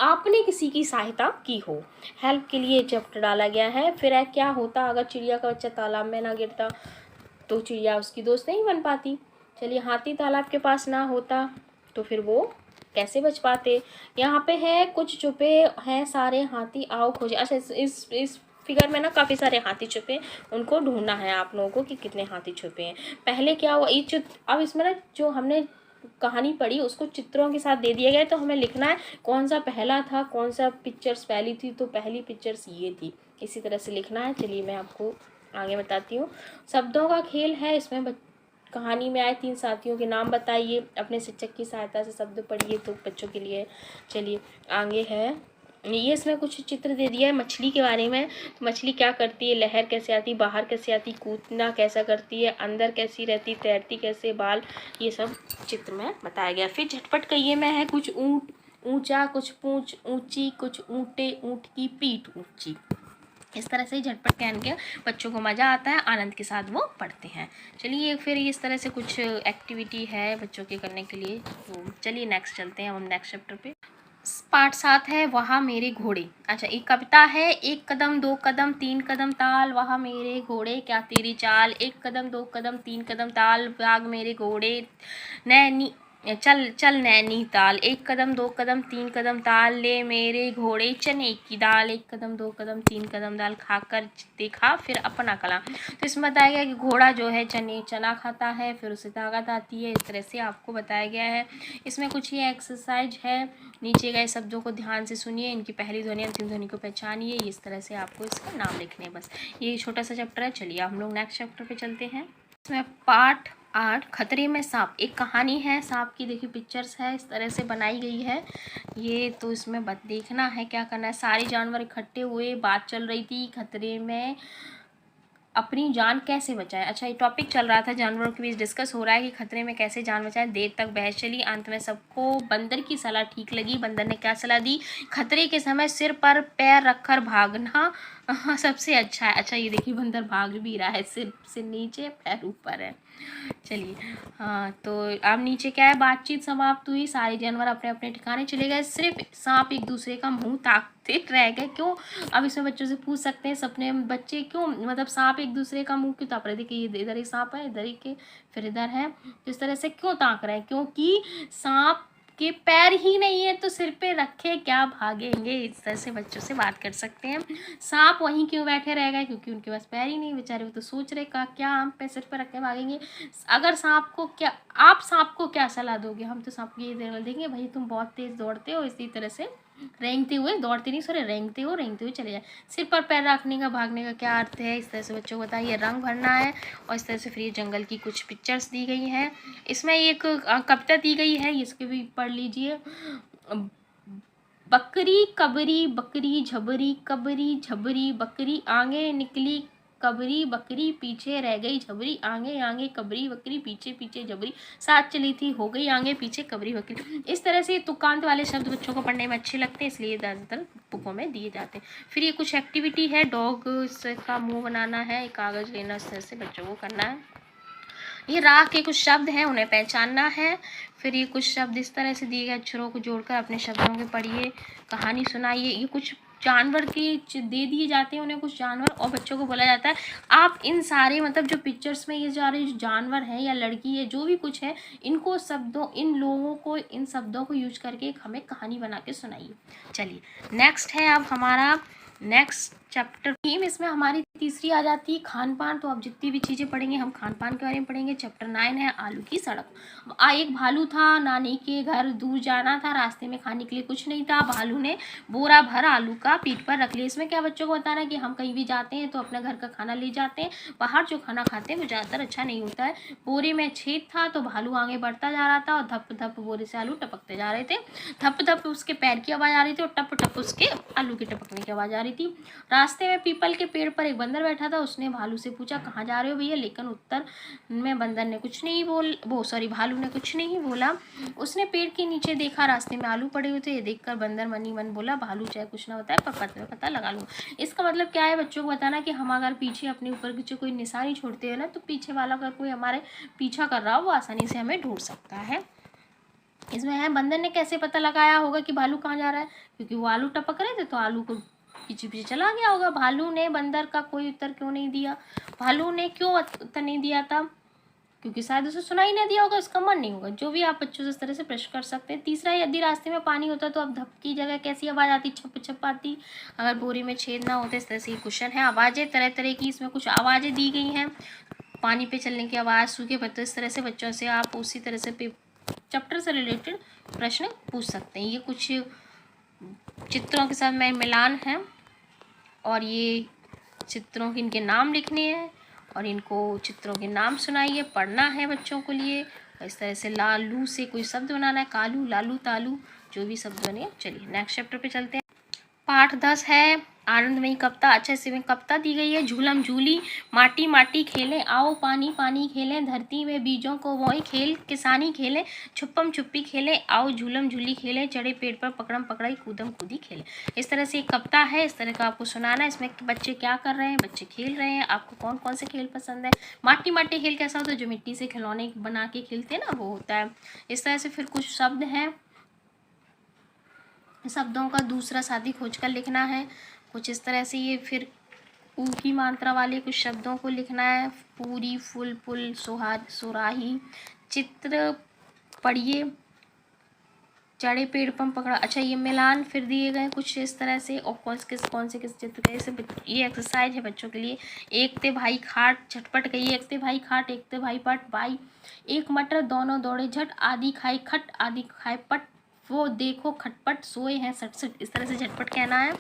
आपने किसी की सहायता की हो। हेल्प के लिए चैप्टर डाला गया है। फिर क्या होता अगर चिड़िया का बच्चा तालाब में ना गिरता? तो चिड़िया उसकी दोस्त नहीं बन पाती। चलिए हाथी तालाब के पास ना होता तो फिर वो कैसे बच पाते? यहाँ पे है कुछ छुपे हैं सारे हाथी, आओ खोजे। अच्छा इस फिगर में ना काफ़ी सारे हाथी छुपे, उनको ढूंढना है आप लोगों को कि कितने हाथी छुपे हैं। पहले क्या हुआ, ये अब इसमें ना जो हमने कहानी पढ़ी उसको चित्रों के साथ दे दिया गया है, तो हमें लिखना है कौन सा पहला था, कौन सा पिक्चर्स पहली थी। तो पहली पिक्चर्स ये थी, इसी तरह से लिखना है। चलिए मैं आपको आगे बताती हूँ। शब्दों का खेल है इसमें। कहानी में आए 3 साथियों के नाम बताइए। अपने शिक्षक की सहायता से शब्द पढ़िए, तो बच्चों के लिए। चलिए आगे है, ये इसमें कुछ चित्र दे दिया है मछली के बारे में। तो मछली क्या करती है? लहर कैसे आती, बाहर कैसे आती, कूदना कैसा करती है, अंदर कैसी रहती, तैरती कैसे, बाल, ये सब चित्र में बताया गया। फिर झटपट कहिए में है कुछ ऊँट ऊँचा, कुछ पूँछ ऊँची, कुछ ऊँटे, ऊँट की पीठ ऊँची। इस तरह से झटपट कहने के बच्चों को मज़ा आता है, आनंद के साथ वो पढ़ते हैं। चलिए फिर इस तरह से कुछ एक्टिविटी है बच्चों के करने के लिए। तो चलिए नेक्स्ट चलते हैं हम नेक्स्ट चैप्टर पे। पार्ट 7 है वहाँ मेरे घोड़े। अच्छा एक कविता है। 1 कदम 2 कदम 3 कदम ताल, वहाँ मेरे घोड़े क्या तेरी चाल। 1 कदम 2 कदम 3 कदम ताल, भाग मेरे घोड़े नैनी चल चल नैनीताल। 1 कदम 2 कदम 3 कदम ताल, ले मेरे घोड़े चने की दाल। 1 कदम 2 कदम 3 कदम दाल, खाकर देखा फिर अपना कला। तो इसमें बताया गया कि घोड़ा जो है चना खाता है, फिर उसे ताकत आती है। इस तरह से आपको बताया गया है। इसमें कुछ ये एक्सरसाइज है। नीचे गए शब्दों को ध्यान से सुनिए, इनकी पहली ध्वनि अंतिम ध्वनि को पहचानिए। इस तरह से आपको इसका नाम लिखने हैं बस। ये छोटा सा चैप्टर है। चलिए हम लोग नेक्स्ट चैप्टर पे चलते हैं। इसमें पार्ट 8 खतरे में सांप। एक कहानी है सांप की, देखिए पिक्चर्स है इस तरह से बनाई गई है ये। तो इसमें देखना है क्या करना है। सारे जानवर इकट्ठे हुए, बात चल रही थी खतरे में अपनी जान कैसे बचाएं। अच्छा ये टॉपिक चल रहा था, जानवरों के बीच डिस्कस हो रहा है कि खतरे में कैसे जान बचाएं। देर तक बहस चली, अंत में सबको बंदर की सलाह ठीक लगी। बंदर ने क्या सलाह दी? खतरे के समय सिर पर पैर रखकर भागना सबसे अच्छा है। अच्छा ये देखिए बंदर भाग भी रहा है, सिर से नीचे पैर ऊपर है। चलिए हाँ, तो अब नीचे क्या है, बातचीत समाप्त हुई, सारे जानवर अपने अपने ठिकाने चले गए, सिर्फ सांप एक दूसरे का मुंह ताकते रह गए। क्यों? अब इसमें बच्चों से पूछ सकते हैं सपने बच्चे, क्यों मतलब सांप एक दूसरे का मुंह क्यों ताक रहे थे कि ये इधर ही सांप है, इधर ही के फिर इधर है, इस तरह से क्यों ताक रहे हैं? क्योंकि सांप के पैर ही नहीं है तो सिर पे रखे क्या भागेंगे। इस तरह से बच्चों से बात कर सकते हैं। सांप वहीं क्यों बैठे रह गए? क्योंकि उनके पास पैर ही नहीं, बेचारे वो तो सोच रहे का क्या हम पे सिर पे रख के भागेंगे। अगर सांप को क्या, आप सांप को क्या सलाह दोगे? हम तो सांप को ये देंगे, भाई तुम बहुत तेज दौड़ते हो, इसी तरह से रेंगते हुए, दौड़ते नहीं सॉरी रेंगते हुए चले जाए। सिर पर पैर रखने का भागने का क्या अर्थ है? इस तरह से बच्चों को बताइए। रंग भरना है और इस तरह से फिर ये जंगल की कुछ पिक्चर्स दी गई हैं। इसमें एक कविता दी गई है, इसके भी पढ़ लीजिए। बकरी कबरी बकरी झबरी, कबरी झबरी बकरी, आगे निकली कबरी बकरी, पीछे रह गई झबरी, आगे आगे कबरी बकरी, पीछे पीछे झबरी, साथ चली थी हो गई आगे पीछे कबरी बकरी। इस तरह से तुकांत वाले शब्द बच्चों को पढ़ने में अच्छे लगते हैं, इसलिए ज़्यादातर बुकों में दिए जाते हैं। फिर ये कुछ एक्टिविटी है, डॉग का मुंह बनाना है, कागज़ लेना, इस तरह से बच्चों को करना है। ये राह के कुछ शब्द हैं, उन्हें पहचानना है। फिर ये कुछ शब्द इस तरह से दिए गए अक्षरों को जोड़कर अपने शब्दों के पढ़िए, कहानी सुनाइए। ये कुछ जानवर के दे दिए जाते हैं उन्हें कुछ जानवर, और बच्चों को बोला जाता है आप इन सारे मतलब जो पिक्चर्स में ये जा रहे जो जानवर हैं या लड़की है जो भी कुछ है, इनको शब्दों, इन लोगों को, इन शब्दों को यूज करके एक हमें कहानी बना के सुनाइए। चलिए नेक्स्ट है अब हमारा नेक्स्ट चैप्टर थीम, इसमें हमारी तीसरी आ जाती है खान पान। तो अब जितनी भी चीज़ें पढ़ेंगे हम खान पान के बारे में पढ़ेंगे। चैप्टर 9 है आलू की सड़क। एक भालू था, नानी के घर दूर जाना था, रास्ते में खाने के लिए कुछ नहीं था। भालू ने बोरा भर आलू का पीठ पर रख लिया। इसमें क्या बच्चों को बताना है कि हम कहीं भी जाते हैं तो अपने घर का खाना ले जाते हैं, बाहर जो खाना खाते हैं वो ज़्यादातर अच्छा नहीं होता है। बोरे में छेद था तो भालू आगे बढ़ता जा रहा था और धप धप बोरे से आलू टपकते जा रहे थे। धप धप उसके पैर की आवाज़ आ रही थी और टप टप उसके आलू के टपकने की आवाज़ आ रही थी। रास्ते में पीपल के पेड़ पर एक बंदर बैठा था। उसने भालू से पूछा कहाँ जा रहे हो भैया, लेकिन उत्तर में बंदर ने कुछ नहीं भालू ने कुछ नहीं बोला। उसने पेड़ के नीचे देखा, रास्ते में आलू पड़े हुए थे। ये देखकर बंदर मन ही मन बोला भालू चाहे कुछ ना होता है पर पता लगा लूँ। इसका मतलब क्या है बच्चों को बताना कि हम अगर पीछे अपने ऊपर पीछे कोई निशानी छोड़ते हैं ना, तो पीछे वाला अगर कोई हमारे पीछा कर रहा हो वो आसानी से हमें ढूंढ सकता है। इसमें है बंदर ने कैसे पता लगाया होगा कि भालू कहाँ जा रहा है, क्योंकि वो आलू टपक रहे थे तो आलू को पीछे पीछे चला गया होगा। भालू ने बंदर का कोई उत्तर क्यों नहीं दिया, भालू ने क्यों उत्तर नहीं दिया था, क्योंकि शायद उसे सुना ही नहीं दिया होगा, उसका मन नहीं होगा। जो भी आप बच्चों से इस तरह से प्रश्न कर सकते हैं। तीसरा, यदि रास्ते में पानी होता तो अब धप की जगह कैसी आवाज़ आती, छप छप आती। अगर बोरी में छेद ना होते, इस तरह से ये क्वेश्चन है। आवाज़ें तरह तरह की, इसमें कुछ आवाज़ें दी गई हैं, पानी पे चलने की आवाज़, सूखे पत्ते, इस तरह से बच्चों से आप उसी तरह से चैप्टर से रिलेटेड प्रश्न पूछ सकते हैं। ये कुछ चित्रों के साथ में मिलान है और ये चित्रों के इनके नाम लिखने हैं और इनको चित्रों के नाम सुनाइए, पढ़ना है बच्चों को लिए। इस तरह से लालू से कोई शब्द बनाना है, कालू, लालू, तालू, जो भी शब्द बने। चलिए नेक्स्ट चैप्टर पे चलते हैं। पाठ 10 है आनंदमयी कविता। अच्छे से कविता दी गई है। झूलम झूली, माटी माटी खेलें, आओ पानी पानी खेलें, धरती में बीजों को बोएं, खेल किसानी खेलें, छुपम छुपी खेलें, आओ झूलम झूली खेलें, चढ़े पेड़ पर पकड़म पकड़ाई, कूदम कूदी खेलें। इस तरह से एक कविता है, इस तरह का आपको सुनाना है। इसमें बच्चे क्या कर रहे हैं, बच्चे खेल रहे हैं। आपको कौन कौन से खेल पसंद है। माटी माटी खेल कैसा होता है, जो मिट्टी से खिलौने बना के खेलते हैं ना, वो होता है। इस तरह से फिर कुछ शब्द हैं, शब्दों का दूसरा साथी खोज कर लिखना है। कुछ इस तरह से ये फिर ऊ की मात्रा वाले कुछ शब्दों को लिखना है। पूरी, फुल, पुल, सुराही, चित्र पढ़िए, चढ़े पेड़ पर पकड़ा। अच्छा, ये मिलान फिर दिए गए कुछ इस तरह से, और कौन से किस चित्र का। ऐसे ये एक्सरसाइज है बच्चों के लिए। एक ते भाई खाट झटपट गई, एक ते भाई खाट, एक ते भाई पट बाई, एक मटर दोनों दौड़े झट, आदि खाई खट आदि खाए पट, वो देखो खटपट सोए हैं सटसट। इस तरह से झटपट कहना है।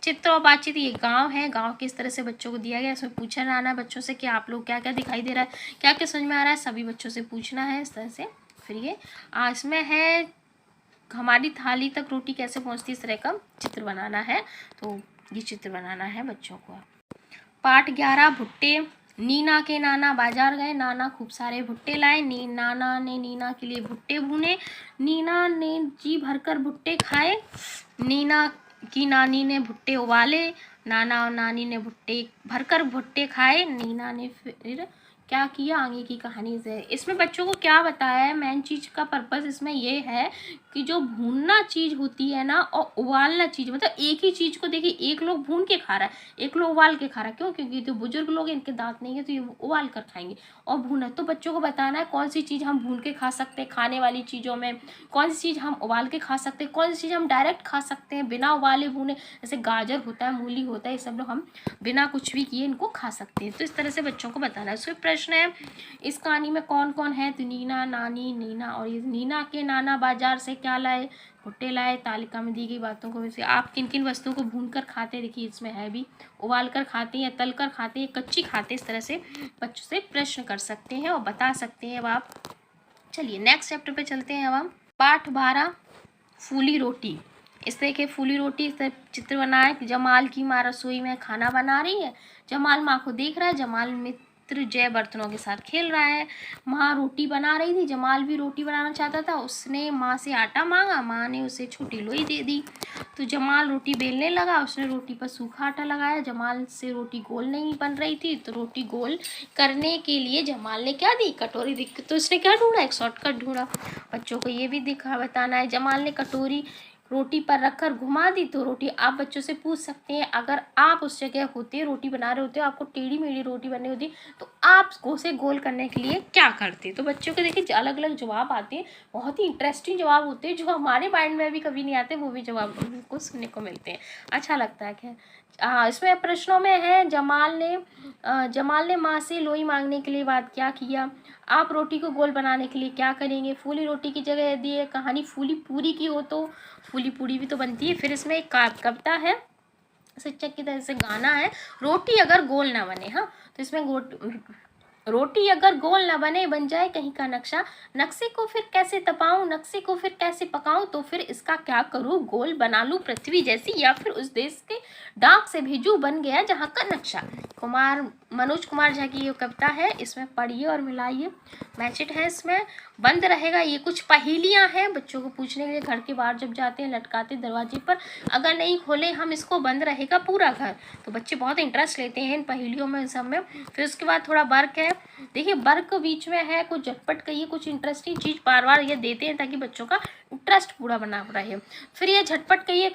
चित्र और बातचीत, ये गांव है, गांव किस तरह से बच्चों को दिया गया, इसमें पूछा जाना है बच्चों से कि आप लोग क्या क्या दिखाई दे रहा है, क्या क्या समझ में आ रहा है, सभी बच्चों से पूछना है इस तरह से। फिर ये इसमें है हमारी थाली तक रोटी कैसे पहुंचती, इस तरह का चित्र बनाना है। तो ये चित्र बनाना है बच्चों को। पाठ 11 भुट्टे। नीना के नाना बाजार गए, नाना खूब सारे भुट्टे लाए, नाना ने नीना के लिए भुट्टे भूने, नीना ने जी भरकर भुट्टे खाए, नीना की नानी ने भुट्टे उबाले, नाना और नानी ने भुट्टे भरकर भुट्टे खाए, नीना ने फिर क्या किया, आगे की कहानी से। इसमें बच्चों को क्या बताया है, मेन चीज़ का पर्पस इसमें ये है कि जो भूनना चीज़ होती है ना और उबालना चीज़, मतलब एक ही चीज़ को देखिए, एक लोग भून के खा रहा है, एक लोग उबाल के खा रहा है। क्यों, क्योंकि तो बुजुर्ग लोग इनके दांत नहीं है तो ये उबाल कर खाएंगे और भूना। तो बच्चों को बताना है कौन सी चीज़ हम भून के खा सकते हैं खाने वाली चीज़ों में, कौन सी चीज़ हम उबाल के खा सकते हैं, कौन सी चीज़ हम डायरेक्ट खा सकते हैं बिना उबाले भूने। जैसे गाजर होता है, मूली होता है, ये सब लोग हम बिना कुछ भी किए इनको खा सकते हैं। तो इस तरह से बच्चों को बताना है। इसमें प्रश्न है इस कहानी में कौन कौन है, तो नीना, नानी, नीना और ये नीना के नाना बाजार से क्या लाए, भुट्टे लाए। तालिका में दी गई बातों को वैसे आप किन किन वस्तुओं को भून कर खाते हैं, देखिए इसमें है भी, उबाल कर खाते हैं या तल कर खाते हैं, कच्ची खाते हैं। इस तरह से बच्चों से प्रश्न कर सकते हैं और बता सकते हैं अब आप। चलिए नेक्स्ट चैप्टर पे चलते हैं अब हम। पाठ 12 फूली रोटी। इस तरह के फूली रोटी, इस तरह चित्र बनाए। जमाल की माँ रसोई में खाना बना रही है, जमाल माँ को देख रहा है, जमाल मित्र जय बर्तनों के साथ खेल रहा है। माँ रोटी बना रही थी, जमाल भी रोटी बनाना चाहता था, उसने माँ से आटा मांगा, माँ ने उसे छोटी लोई दे दी। तो जमाल रोटी बेलने लगा, उसने रोटी पर सूखा आटा लगाया। जमाल से रोटी गोल नहीं बन रही थी, तो रोटी गोल करने के लिए जमाल ने क्या दी, कटोरी दी। तो उसने क्या ढूंढा, एक शॉर्टकट ढूंढा। बच्चों को ये भी दिखा बताना है। जमाल ने कटोरी रोटी पर रखकर घुमा दी तो रोटी। आप बच्चों से पूछ सकते हैं, अगर आप उस जगह होते, रोटी बना रहे होते हो, आपको टेढ़ी मेढ़ी रोटी बननी होती, तो आप उसे गोल करने के लिए क्या करते। तो बच्चों के देखिए अलग अलग जवाब आते हैं, बहुत ही इंटरेस्टिंग जवाब होते हैं, जो हमारे माइंड में भी कभी नहीं आते, वो भी जवाब हमको सुनने को मिलते हैं, अच्छा लगता है। खैर इसमें प्रश्नों में है, जमाल ने माँ से लोई मांगने के लिए बात क्या किया। आप रोटी को गोल बनाने के लिए क्या करेंगे। फूली रोटी की जगह यदि ये कहानी फूली पूरी की हो तो फूली पूरी भी तो बनती है। फिर इसमें एक कविता है, शिक्षक की तरह से गाना है, रोटी अगर गोल ना बने। हाँ, तो इसमें रोटी अगर गोल ना बने, बन जाए कहीं का नक्शा, नक्शे को फिर कैसे तपाऊं, नक्शे को फिर कैसे पकाऊं, तो फिर इसका क्या करूं, गोल बना लूं पृथ्वी जैसी, या फिर उस देश के डाक से भेजूं, बन गया जहां का नक्शा। मनोज कुमार झा की ये कविता है, इसमें पढ़िए और मिलाइए। मैचिट है इसमें, बंद रहेगा। ये कुछ पहेलियां हैं बच्चों को पूछने के लिए, घर के बाहर जब जाते हैं लटकाते दरवाजे पर, अगर नहीं खोले हम इसको बंद रहेगा पूरा घर। तो बच्चे बहुत इंटरेस्ट लेते हैं इन पहेलियों में, सब में। फिर उसके बाद थोड़ा वर्क है, देखिए वर्क बीच में है, कुछ झटपट कहिए, कुछ इंटरेस्टिंग चीज बार बार ये देते हैं ताकि बच्चों का इंटरेस्ट पूरा बना रहे। फिर ये झटपट कहिए,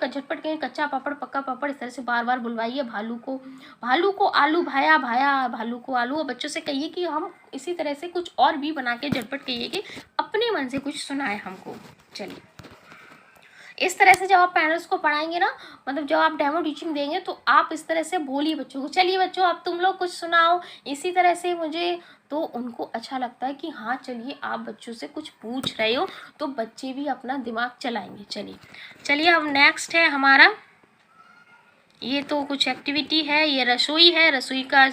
कच्चा पापड़ पक्का पापड़, इस तरह से बार बार बुलवाइए। भालू को आलू भाया, भाया भालू को आलू। और बच्चों से कहिए कि हम इसी तरह से कुछ और भी बना के झटपट कहिए कि अपने मन से कुछ सुनाए हमको। चलिए, इस तरह से जब आप पैरेंट्स को पढ़ाएंगे ना, मतलब जब आप डेमो टीचिंग देंगे, तो आप इस तरह से बोलिए बच्चों को, चलिए बच्चों अब तुम लोग कुछ सुनाओ इसी तरह से मुझे। तो उनको अच्छा लगता है कि हाँ चलिए आप बच्चों से कुछ पूछ रहे हो, तो बच्चे भी अपना दिमाग चलाएंगे। चलिए अब नेक्स्ट है हमारा, ये तो कुछ एक्टिविटी है, ये रसोई है, रसोई का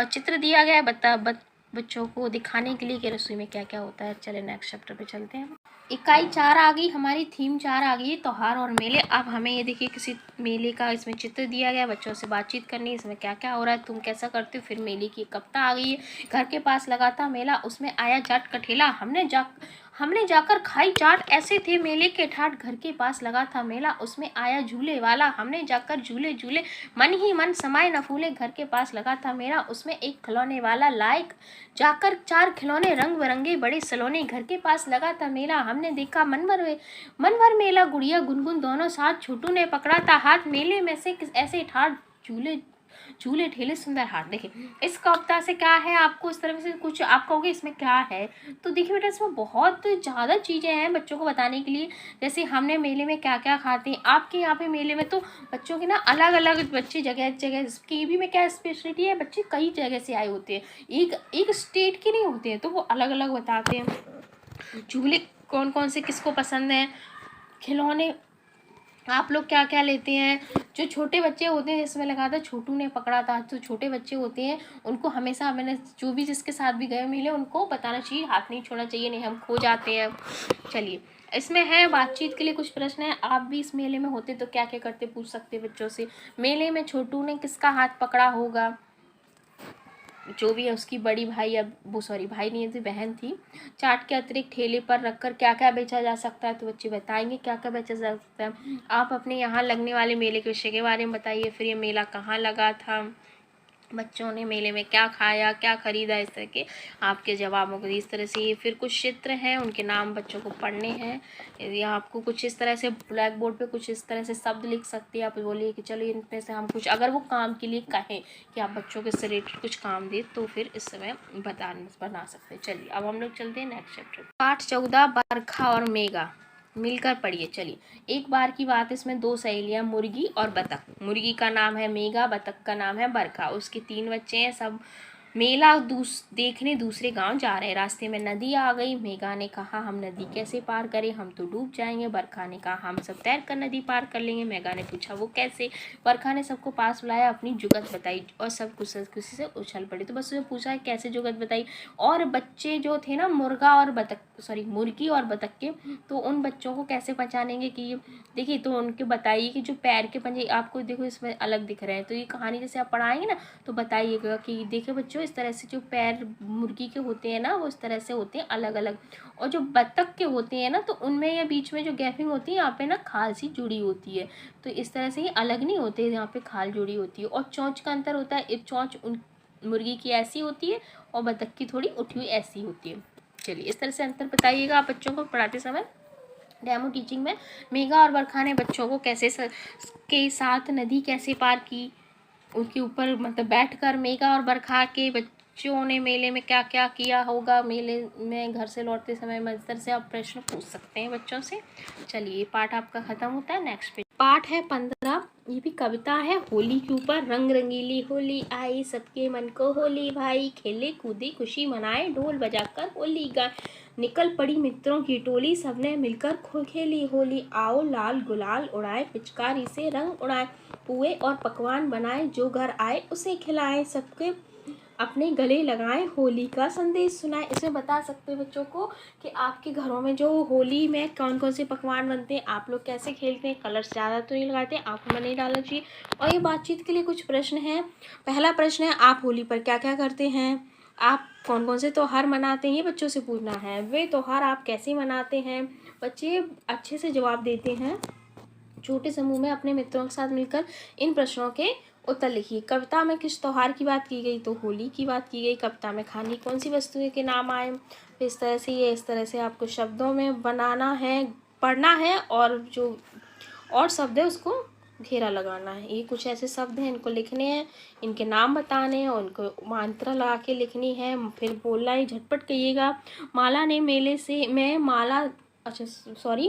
चित्र दिया गया है बच्चों को दिखाने के लिए कि रसोई में क्या क्या होता है। चलिए नेक्स्ट चैप्टर पे चलते हैं। इकाई 4 आ गई हमारी, थीम 4 आ गई, त्योहार और मेले। अब हमें ये देखिए किसी मेले का इसमें चित्र दिया गया है, बच्चों से बातचीत करनी है, इसमें क्या क्या हो रहा है, तुम कैसा करते हो। फिर मेले की कविता आ गई है, घर के पास लगा था मेला, उसमें आया जाट कठेला, हमने जाकर खाई चाट, ऐसे थे मेले के ठाट, घर के पास लगा था मेला, उसमें आया झूले वाला, हमने जाकर झूले झूले, मन ही मन समाये न फूले, घर के पास लगा था मेला, उसमें एक खिलौने वाला लायक, जाकर 4 खिलौने रंग बिरंगे बड़े सलोने, घर के पास लगा था मेला, हमने देखा मन भर मेला, गुड़िया गुनगुन दोनों साथ, छोटू ने पकड़ा था हाथ, मेले में से ऐसे ठाट, झूले ठेले सुंदर हाट। देखिए इस कविता से क्या है, आपको इस तरह से कुछ आप कहोगे इसमें क्या है, तो देखिए बेटा इसमें बहुत ज़्यादा चीज़ें हैं बच्चों को बताने के लिए। जैसे हमने मेले में क्या क्या खाते हैं, आपके यहाँ पे मेले में तो बच्चों के ना अलग अलग बच्चे जगह जगह के भी में क्या स्पेशलिटी है, बच्चे कई जगह से आए होते हैं, एक स्टेट के नहीं होते हैं, तो वो अलग अलग बताते हैं। झूले कौन कौन से किसको पसंद है, खिलौने आप लोग क्या क्या लेते हैं। जो छोटे बच्चे होते हैं, जिसमें लगा था छोटू ने पकड़ा था, तो छोटे बच्चे होते हैं उनको हमेशा, मैंने जो भी जिसके साथ भी गए मिले उनको बताना चाहिए, हाथ नहीं छोड़ना चाहिए, नहीं हम खो जाते हैं। चलिए इसमें है बातचीत के लिए कुछ प्रश्न है, आप भी इस मेले में होते तो क्या क्या करते, पूछ सकते बच्चों से। मेले में छोटू ने किसका हाथ पकड़ा होगा, जो भी है उसकी बड़ी भाई, अब वो सॉरी भाई नहीं थी, बहन थी। चाट के अतिरिक्त ठेले पर रखकर क्या क्या बेचा जा सकता है, तो बच्चे बताएंगे क्या क्या बेचा जा सकता है। आप अपने यहाँ लगने वाले मेले के विषय के बारे में बताइए। फिर ये मेला कहाँ लगा था, बच्चों ने मेले में क्या खाया क्या खरीदा, इस तरह के आपके जवाब होंगे इस तरह से। ये फिर कुछ चित्र हैं, उनके नाम बच्चों को पढ़ने हैं। यदि आपको कुछ इस तरह से ब्लैक बोर्ड पे कुछ इस तरह से शब्द लिख सकते हैं, आप बोलिए कि चलो इनमें से हम कुछ, अगर वो काम के लिए कहें कि आप बच्चों के से रिलेटेड कुछ काम दे, तो फिर इस समय बना सकते हैं। चलिए अब हम लोग चलते हैं नेक्स्ट चैप्टर। पाठ 14 बरखा और मेघा, मिलकर पढ़िए। चलिए एक बार की बात, इसमें 2 सहेलियां, मुर्गी और बतख। मुर्गी का नाम है मेघा, बतख का नाम है बरखा, उसके 3 बच्चे हैं। सब मेला देखने दूसरे गांव जा रहे, रास्ते में नदी आ गई। मेघा ने कहा हम नदी कैसे पार करें, हम तो डूब जाएंगे। बरखा ने कहा हम सब तैर कर नदी पार कर लेंगे। मेघा ने पूछा वो कैसे। बरखा ने सबको पास बुलाया, अपनी जुगत बताई और सब खुशी से उछल पड़े। तो बस उसे पूछा कैसे जुगत बताई, और बच्चे जो थे ना मुर्गी और बतख के, तो उन बच्चों को कैसे पहचानेंगे कि देखिए, तो उनके बताइए कि जो पैर के पंजे आपको देखो इसमें अलग दिख रहे हैं, तो ये कहानी जैसे आप पढ़ाएंगे ना, तो बताइएगा कि देखिए बच्चों इस तरह से जो पैर मुर्गी के होते हैं ना, वो इस तरह से होते हैं अलग अलग, और जो बतख के होते हैं ना, तो उनमें या बीच में जो गैपिंग होती है, यहाँ पे ना खाल सी जुड़ी होती है, तो इस तरह से ये अलग नहीं होते, यहाँ पे खाल जुड़ी होती है। और चोंच का अंतर होता है, एक चोंच मुर्गी की ऐसी होती है और बतख की थोड़ी उठी हुई ऐसी होती है। चलिए इस तरह से अंतर बताइएगा आप बच्चों को पढ़ाते समय। डेमो टीचिंग में मेघा और बरखा ने बच्चों को के साथ नदी कैसे पार की, उसके ऊपर मतलब बैठकर मेघा और बरखा के बच्चों ने मेले में क्या क्या किया होगा, मेले में घर से लौटते समय मंजर से आप प्रश्न पूछ सकते हैं बच्चों से। चलिए पाठ आपका खत्म होता है। नेक्स्ट पेज पाठ है 15, ये भी कविता है होली के ऊपर। रंग रंगीली होली आई, सबके मन को होली भाई, खेले कूदे खुशी मनाए, ढोल बजाकर होली गाए, निकल पड़ी मित्रों की टोली, सबने मिलकर खेली होली, आओ लाल गुलाल उड़ाए, पिचकारी से रंग उड़ाए, पुए और पकवान बनाए, जो घर आए उसे खिलाए, सबके अपने गले लगाएं, होली का संदेश सुनाएं। इसमें बता सकते हैं बच्चों को कि आपके घरों में जो होली में कौन कौन से पकवान बनते हैं, आप लोग कैसे खेलते हैं, कलर्स ज़्यादा तो नहीं लगाते, आंखों में नहीं डालना चाहिए। और ये बातचीत के लिए कुछ प्रश्न हैं। पहला प्रश्न है, आप होली पर क्या क्या करते हैं, आप कौन कौन से त्यौहार मनाते हैं, ये बच्चों से पूछना है। वे त्यौहार आप कैसे मनाते हैं, बच्चे अच्छे से जवाब देते हैं। छोटे समूह में अपने मित्रों के साथ मिलकर इन प्रश्नों के उत्तर लिखिए। कविता में किस त्यौहार की बात की गई, तो होली की बात की गई। कविता में खाने कौन सी वस्तुएं के नाम आए, इस तरह से आपको शब्दों में बनाना है, पढ़ना है, और जो और शब्द है उसको घेरा लगाना है। ये कुछ ऐसे शब्द हैं, इनको लिखने हैं, इनके नाम बताने हैं और इनको मात्रा लगा के लिखनी है। फिर बोलना ही झटपट कहिएगा। माला ने मेले से मैं माला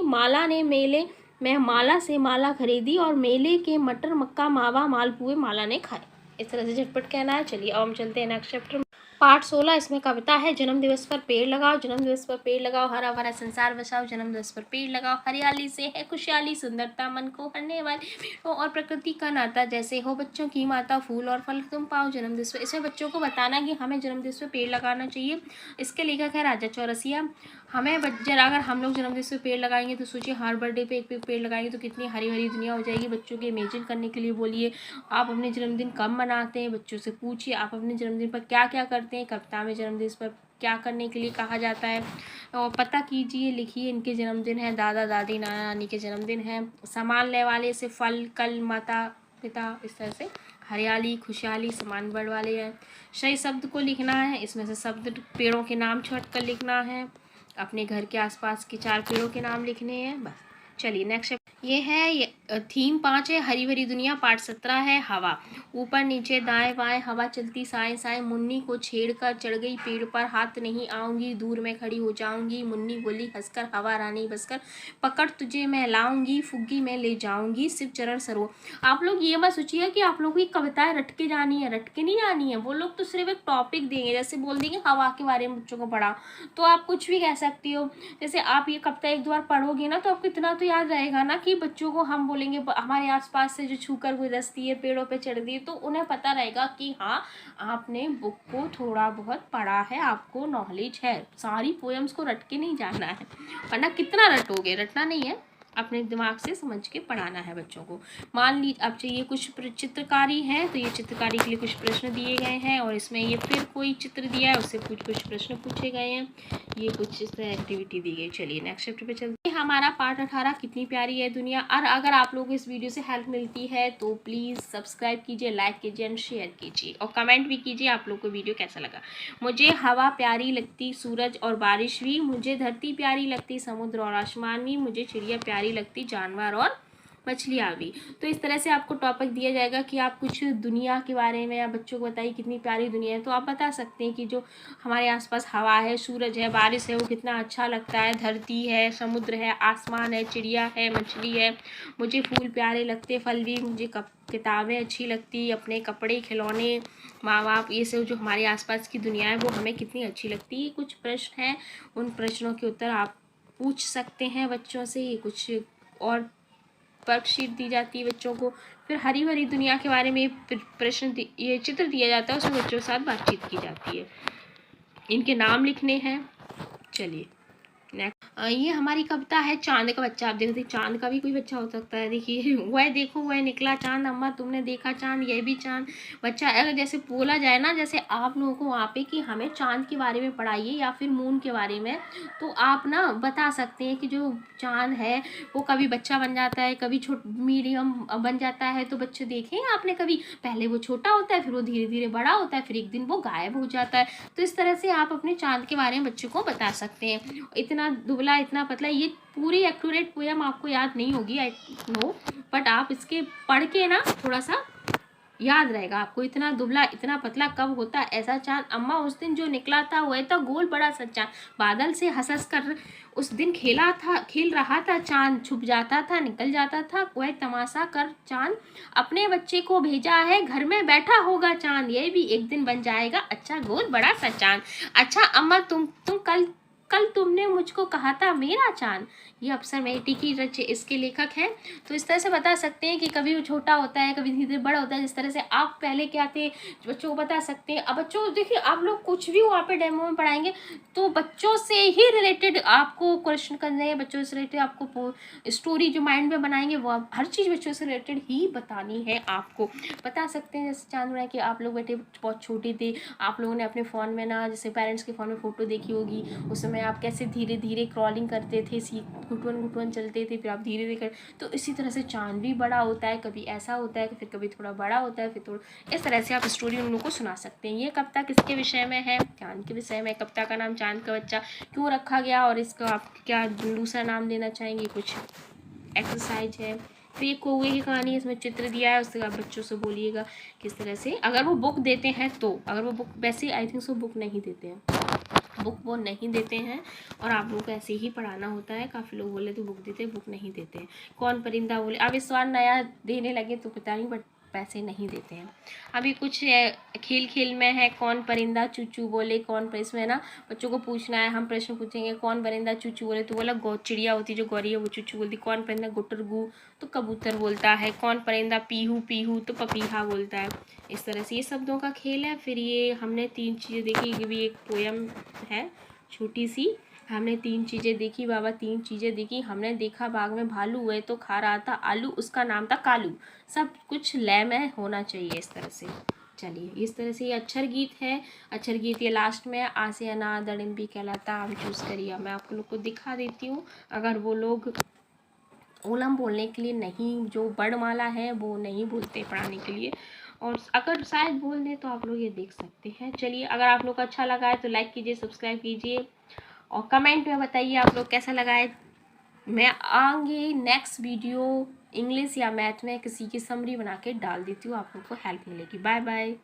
माला ने मेले मैं माला से माला खरीदी और मेले के मटर मक्का मावा मालपुए माला ने खाए। इस तरह से झटपट कहना है। चलिए अब हम चलते हैं नेक्स्ट चैप्टर में। पाठ 16 इसमें कविता है। जन्म दिवस पर पेड़ लगाओ, जन्म दिवस पर पेड़ लगाओ, हरा भरा संसार बसाओ, जन्म दिवस पर पेड़ लगाओ, हरियाली से है खुशहाली, सुंदरता मन को हरने वाली पेड़ों और प्रकृति का नाता जैसे हो बच्चों की माता, फूल और फल तुम पाओ जन्म दिवस पर। इसमें बच्चों को बताना कि हमें जन्म दिवस पर पेड़ लगाना चाहिए। इसके लेखक है राजा चौरसिया। हमें अगर हम लोग जन्मदिन पे पेड़ लगाएंगे तो सोचिए हर बर्थडे पे एक पेड़ लगाएंगे तो कितनी हरी भरी दुनिया हो जाएगी। बच्चों के इमेजिन करने के लिए बोलिए। आप अपने जन्मदिन कब मनाते हैं, बच्चों से पूछिए। आप अपने जन्मदिन पर क्या क्या करते हैं, कविता में जन्मदिन पर क्या करने के लिए कहा जाता है, और पता कीजिए, लिखिए। इनके जन्मदिन है, दादा दादी नाना नानी के जन्मदिन है। सामान ले वाले से फल, कल, माता पिता, इस तरह से हरियाली खुशहाली सामान बढ़ वाले हैं। सही शब्द को लिखना है। इसमें से शब्द पेड़ों के नाम छट कर लिखना है। अपने घर के आसपास के 4 पेड़ों के नाम लिखने हैं बस। चलिए नेक्स्ट ये थीम 5 है, हरी भरी दुनिया। पार्ट 17 है हवा। ऊपर नीचे दाएं बाएं हवा चलती साएं साएं, मुन्नी को छेड़कर चढ़ गई पेड़ पर, हाथ नहीं आऊंगी दूर में खड़ी हो जाऊंगी, मुन्नी बोली हंसकर हवा रानी बसकर, पकड़ तुझे मैं लाऊंगी फुग्गी में ले जाऊंगी, शिव चरण सरोवर। आप लोग ये मत सोचिए कि आप लोगों की कविताएं रट के जानी है, रट के नहीं जानी है। वो लोग तो सिर्फ एक टॉपिक देंगे, जैसे बोल देंगे हवा के बारे में बच्चों को पढ़ा, तो आप कुछ भी कह सकती हो। जैसे आप ये कविता एक दो बार पढ़ोगे ना तो आपको इतना तो याद रहेगा ना कि बच्चों को हम बोलेंगे हमारे आसपास से जो छूकर गुजरती है, पेड़ों पे चढ़ती है, तो उन्हें पता रहेगा कि हाँ आपने बुक को थोड़ा बहुत पढ़ा है, आपको नॉलेज है। सारी पोएम्स को रट के नहीं जाना है, वरना कितना रटोगे, रटना नहीं है, अपने दिमाग से समझ के पढ़ाना है बच्चों को। मान लीजिए अब चाहिए कुछ चित्रकारी है, तो ये चित्रकारी के लिए कुछ प्रश्न दिए गए हैं, और इसमें ये फिर कोई चित्र दिया है, उससे कुछ प्रश्न पूछे गए हैं। ये कुछ इस तरह एक्टिविटी दी गई। चलिए नेक्स्ट चैप्टर पे चलते हैं। हमारा पार्ट 18 कितनी प्यारी है दुनिया। और अगर आप लोगों को इस वीडियो से हेल्प मिलती है तो प्लीज़ सब्सक्राइब कीजिए, लाइक कीजिए एंड शेयर कीजिए, और कमेंट भी कीजिए आप लोग को वीडियो कैसा लगा। मुझे हवा प्यारी लगती, सूरज और बारिश भी, मुझे धरती प्यारी लगती, समुद्र और आसमान भी, मुझे चिड़िया प्यारी लगती, जानवर और मछलियाँ भी। तो इस तरह से आपको टॉपिक दिया जाएगा कि आप कुछ दुनिया के बारे में या बच्चों को बताइए कितनी प्यारी दुनिया है। तो आप बता सकते हैं कि जो हमारे आसपास हवा है, सूरज है, बारिश है, वो कितना अच्छा लगता है, धरती है, समुद्र है, आसमान है, चिड़िया है, मछली है, मुझे फूल प्यारे लगते, फल भी, मुझे किताबें अच्छी लगती, अपने कपड़े खिलौने माँ बाप, ये सब जो हमारे आसपास की दुनिया है वो हमें कितनी अच्छी लगती है। कुछ प्रश्न हैं, उन प्रश्नों के उत्तर आप पूछ सकते हैं बच्चों से। ये कुछ और वर्कशीट दी जाती है बच्चों को। फिर हरी भरी दुनिया के बारे में ये चित्र दिया जाता है, उसमें बच्चों के साथ बातचीत की जाती है। इनके नाम लिखने हैं। चलिए ये हमारी कविता है चांद का बच्चा। आप देखते हैं चांद का भी कोई बच्चा हो सकता है। देखिए वह देखो वह निकला चांद, अम्मा तुमने देखा चांद, यह भी चांद बच्चा। अगर जैसे बोला जाए ना, जैसे आप लोगों को वहाँ पे कि हमें चांद के बारे में पढ़ाइए या फिर मून के बारे में, तो आप ना बता सकते हैं कि जो चांद है वो कभी बच्चा बन जाता है, कभी मीडियम बन जाता है। तो बच्चे देखें आपने कभी, पहले वो छोटा होता है, फिर वो धीरे धीरे बड़ा होता है, फिर एक दिन वो गायब हो जाता है। तो इस तरह से आप अपने चांद के बारे में बच्चों को बता सकते हैं। इतना दुबला दुबला इतना पतला, ये पूरी एक्यूरेट पोयम आपको याद नहीं होगी आई नो, बट आप इसके पढ़ के ना थोड़ा सा याद रहेगा आपको। इतना दुबला इतना पतला कब होता ऐसा चांद, अम्मा उस दिन जो निकला था वह तो गोल बड़ा सा चांद, बादल से हंस कर उस दिन खेल रहा था चांद, छुप जाता था निकल जाता था, वह तमाशा कर चांद अपने बच्चे को भेजा है, घर में बैठा होगा चांद, ये भी एक दिन बन जाएगा अच्छा गोल बड़ा सा चांद। अच्छा अम्मा तुम कल कल तुमने मुझको कहा था मेरा चांद। ये अफसर मेहती की रच इसके लेखक हैं। तो इस तरह से बता सकते हैं कि कभी वो छोटा होता है, कभी धीरे धीरे बड़ा होता है। जिस तरह से आप पहले क्या थे बच्चों को बता सकते हैं। अब बच्चों देखिए, आप लोग कुछ भी वहाँ पे डेमो में पढ़ाएंगे तो बच्चों से ही रिलेटेड आपको क्वेश्चन करने हैं, बच्चों से रिलेटेड आपको स्टोरी जो माइंड में बनाएंगे वो आप हर चीज़ बच्चों से रिलेटेड ही बतानी है आपको। बता सकते हैं जैसे चांद बनाए कि आप लोग बेटे बहुत छोटे थे, आप लोगों ने अपने फ़ोन में ना जैसे पेरेंट्स के फ़ोन में फ़ोटो देखी होगी, उस समय आप कैसे धीरे धीरे क्रॉलिंग करते थे, घुटवन घुटवन चलते थे, फिर आप धीरे धीरे कर, तो इसी तरह से चांद भी बड़ा होता है, कभी ऐसा होता है फिर कभी थोड़ा बड़ा होता है, फिर थोड़ा इस तरह से आप स्टोरी उन लोगों को सुना सकते हैं। ये कविता किसके विषय में है? चांद के विषय में। कविता का नाम चांद का बच्चा क्यों रखा गया और इसका आप क्या दूसरा नाम देना चाहेंगे? कुछ एक्सरसाइज है। फिर ये कौवे की कहानी, इसमें चित्र दिया है, उससे आप बच्चों से बोलिएगा किस तरह से, अगर वो बुक देते हैं तो, अगर वो बुक वैसे आई थिंक सो बुक नहीं देते हैं, बुक वो नहीं देते हैं और आप लोग को ऐसे ही पढ़ाना होता है। काफ़ी लोग बोले तो बुक देते हैं, बुक नहीं देते हैं। कौन परिंदा बोले, अब इस बार नया देने लगे तो पता नहीं, बट पैसे नहीं देते हैं। अभी कुछ खेल खेल में है, कौन परिंदा चूचू बोले, कौन पर इसमें ना बच्चों को पूछना है, हम प्रश्न पूछेंगे कौन परिंदा चूचू बोले, तो बोला चिड़िया होती जो गौरी है वो चूचू बोलती, कौन परिंदा गुटरगू तो कबूतर बोलता है, कौन परिंदा पीहू पीहू तो पपीहा बोलता है। इस तरह से ये शब्दों का खेल है। फिर ये हमने 3 चीज़ें देखी, ये भी एक पोयम है छोटी सी। हमने 3 चीज़ें देखी बाबा, 3 चीज़ें देखी। हमने देखा बाग में भालू, वह तो खा रहा था आलू, उसका नाम था कालू। सब कुछ लय में होना चाहिए इस तरह से। चलिए इस तरह से ये अक्षर गीत है। अक्षर गीत ये लास्ट में आ से अना दड़िम्बी कहलाता, हम चूज़ करिए। मैं आप लोग को दिखा देती हूँ, अगर वो लोग ओलम बोलने के लिए नहीं, जो वर्णमाला है वो नहीं बोलते पढ़ाने के लिए, और अगर शायद बोल दें तो आप लोग ये देख सकते हैं। चलिए अगर आप लोग को अच्छा लगा है तो लाइक कीजिए, सब्सक्राइब कीजिए और कमेंट में बताइए आप लोग कैसा लगा है। मैं आगे नेक्स्ट वीडियो इंग्लिश या मैथ में किसी की समरी बना के डाल देती हूँ, आप लोग को हेल्प मिलेगी। Bye bye.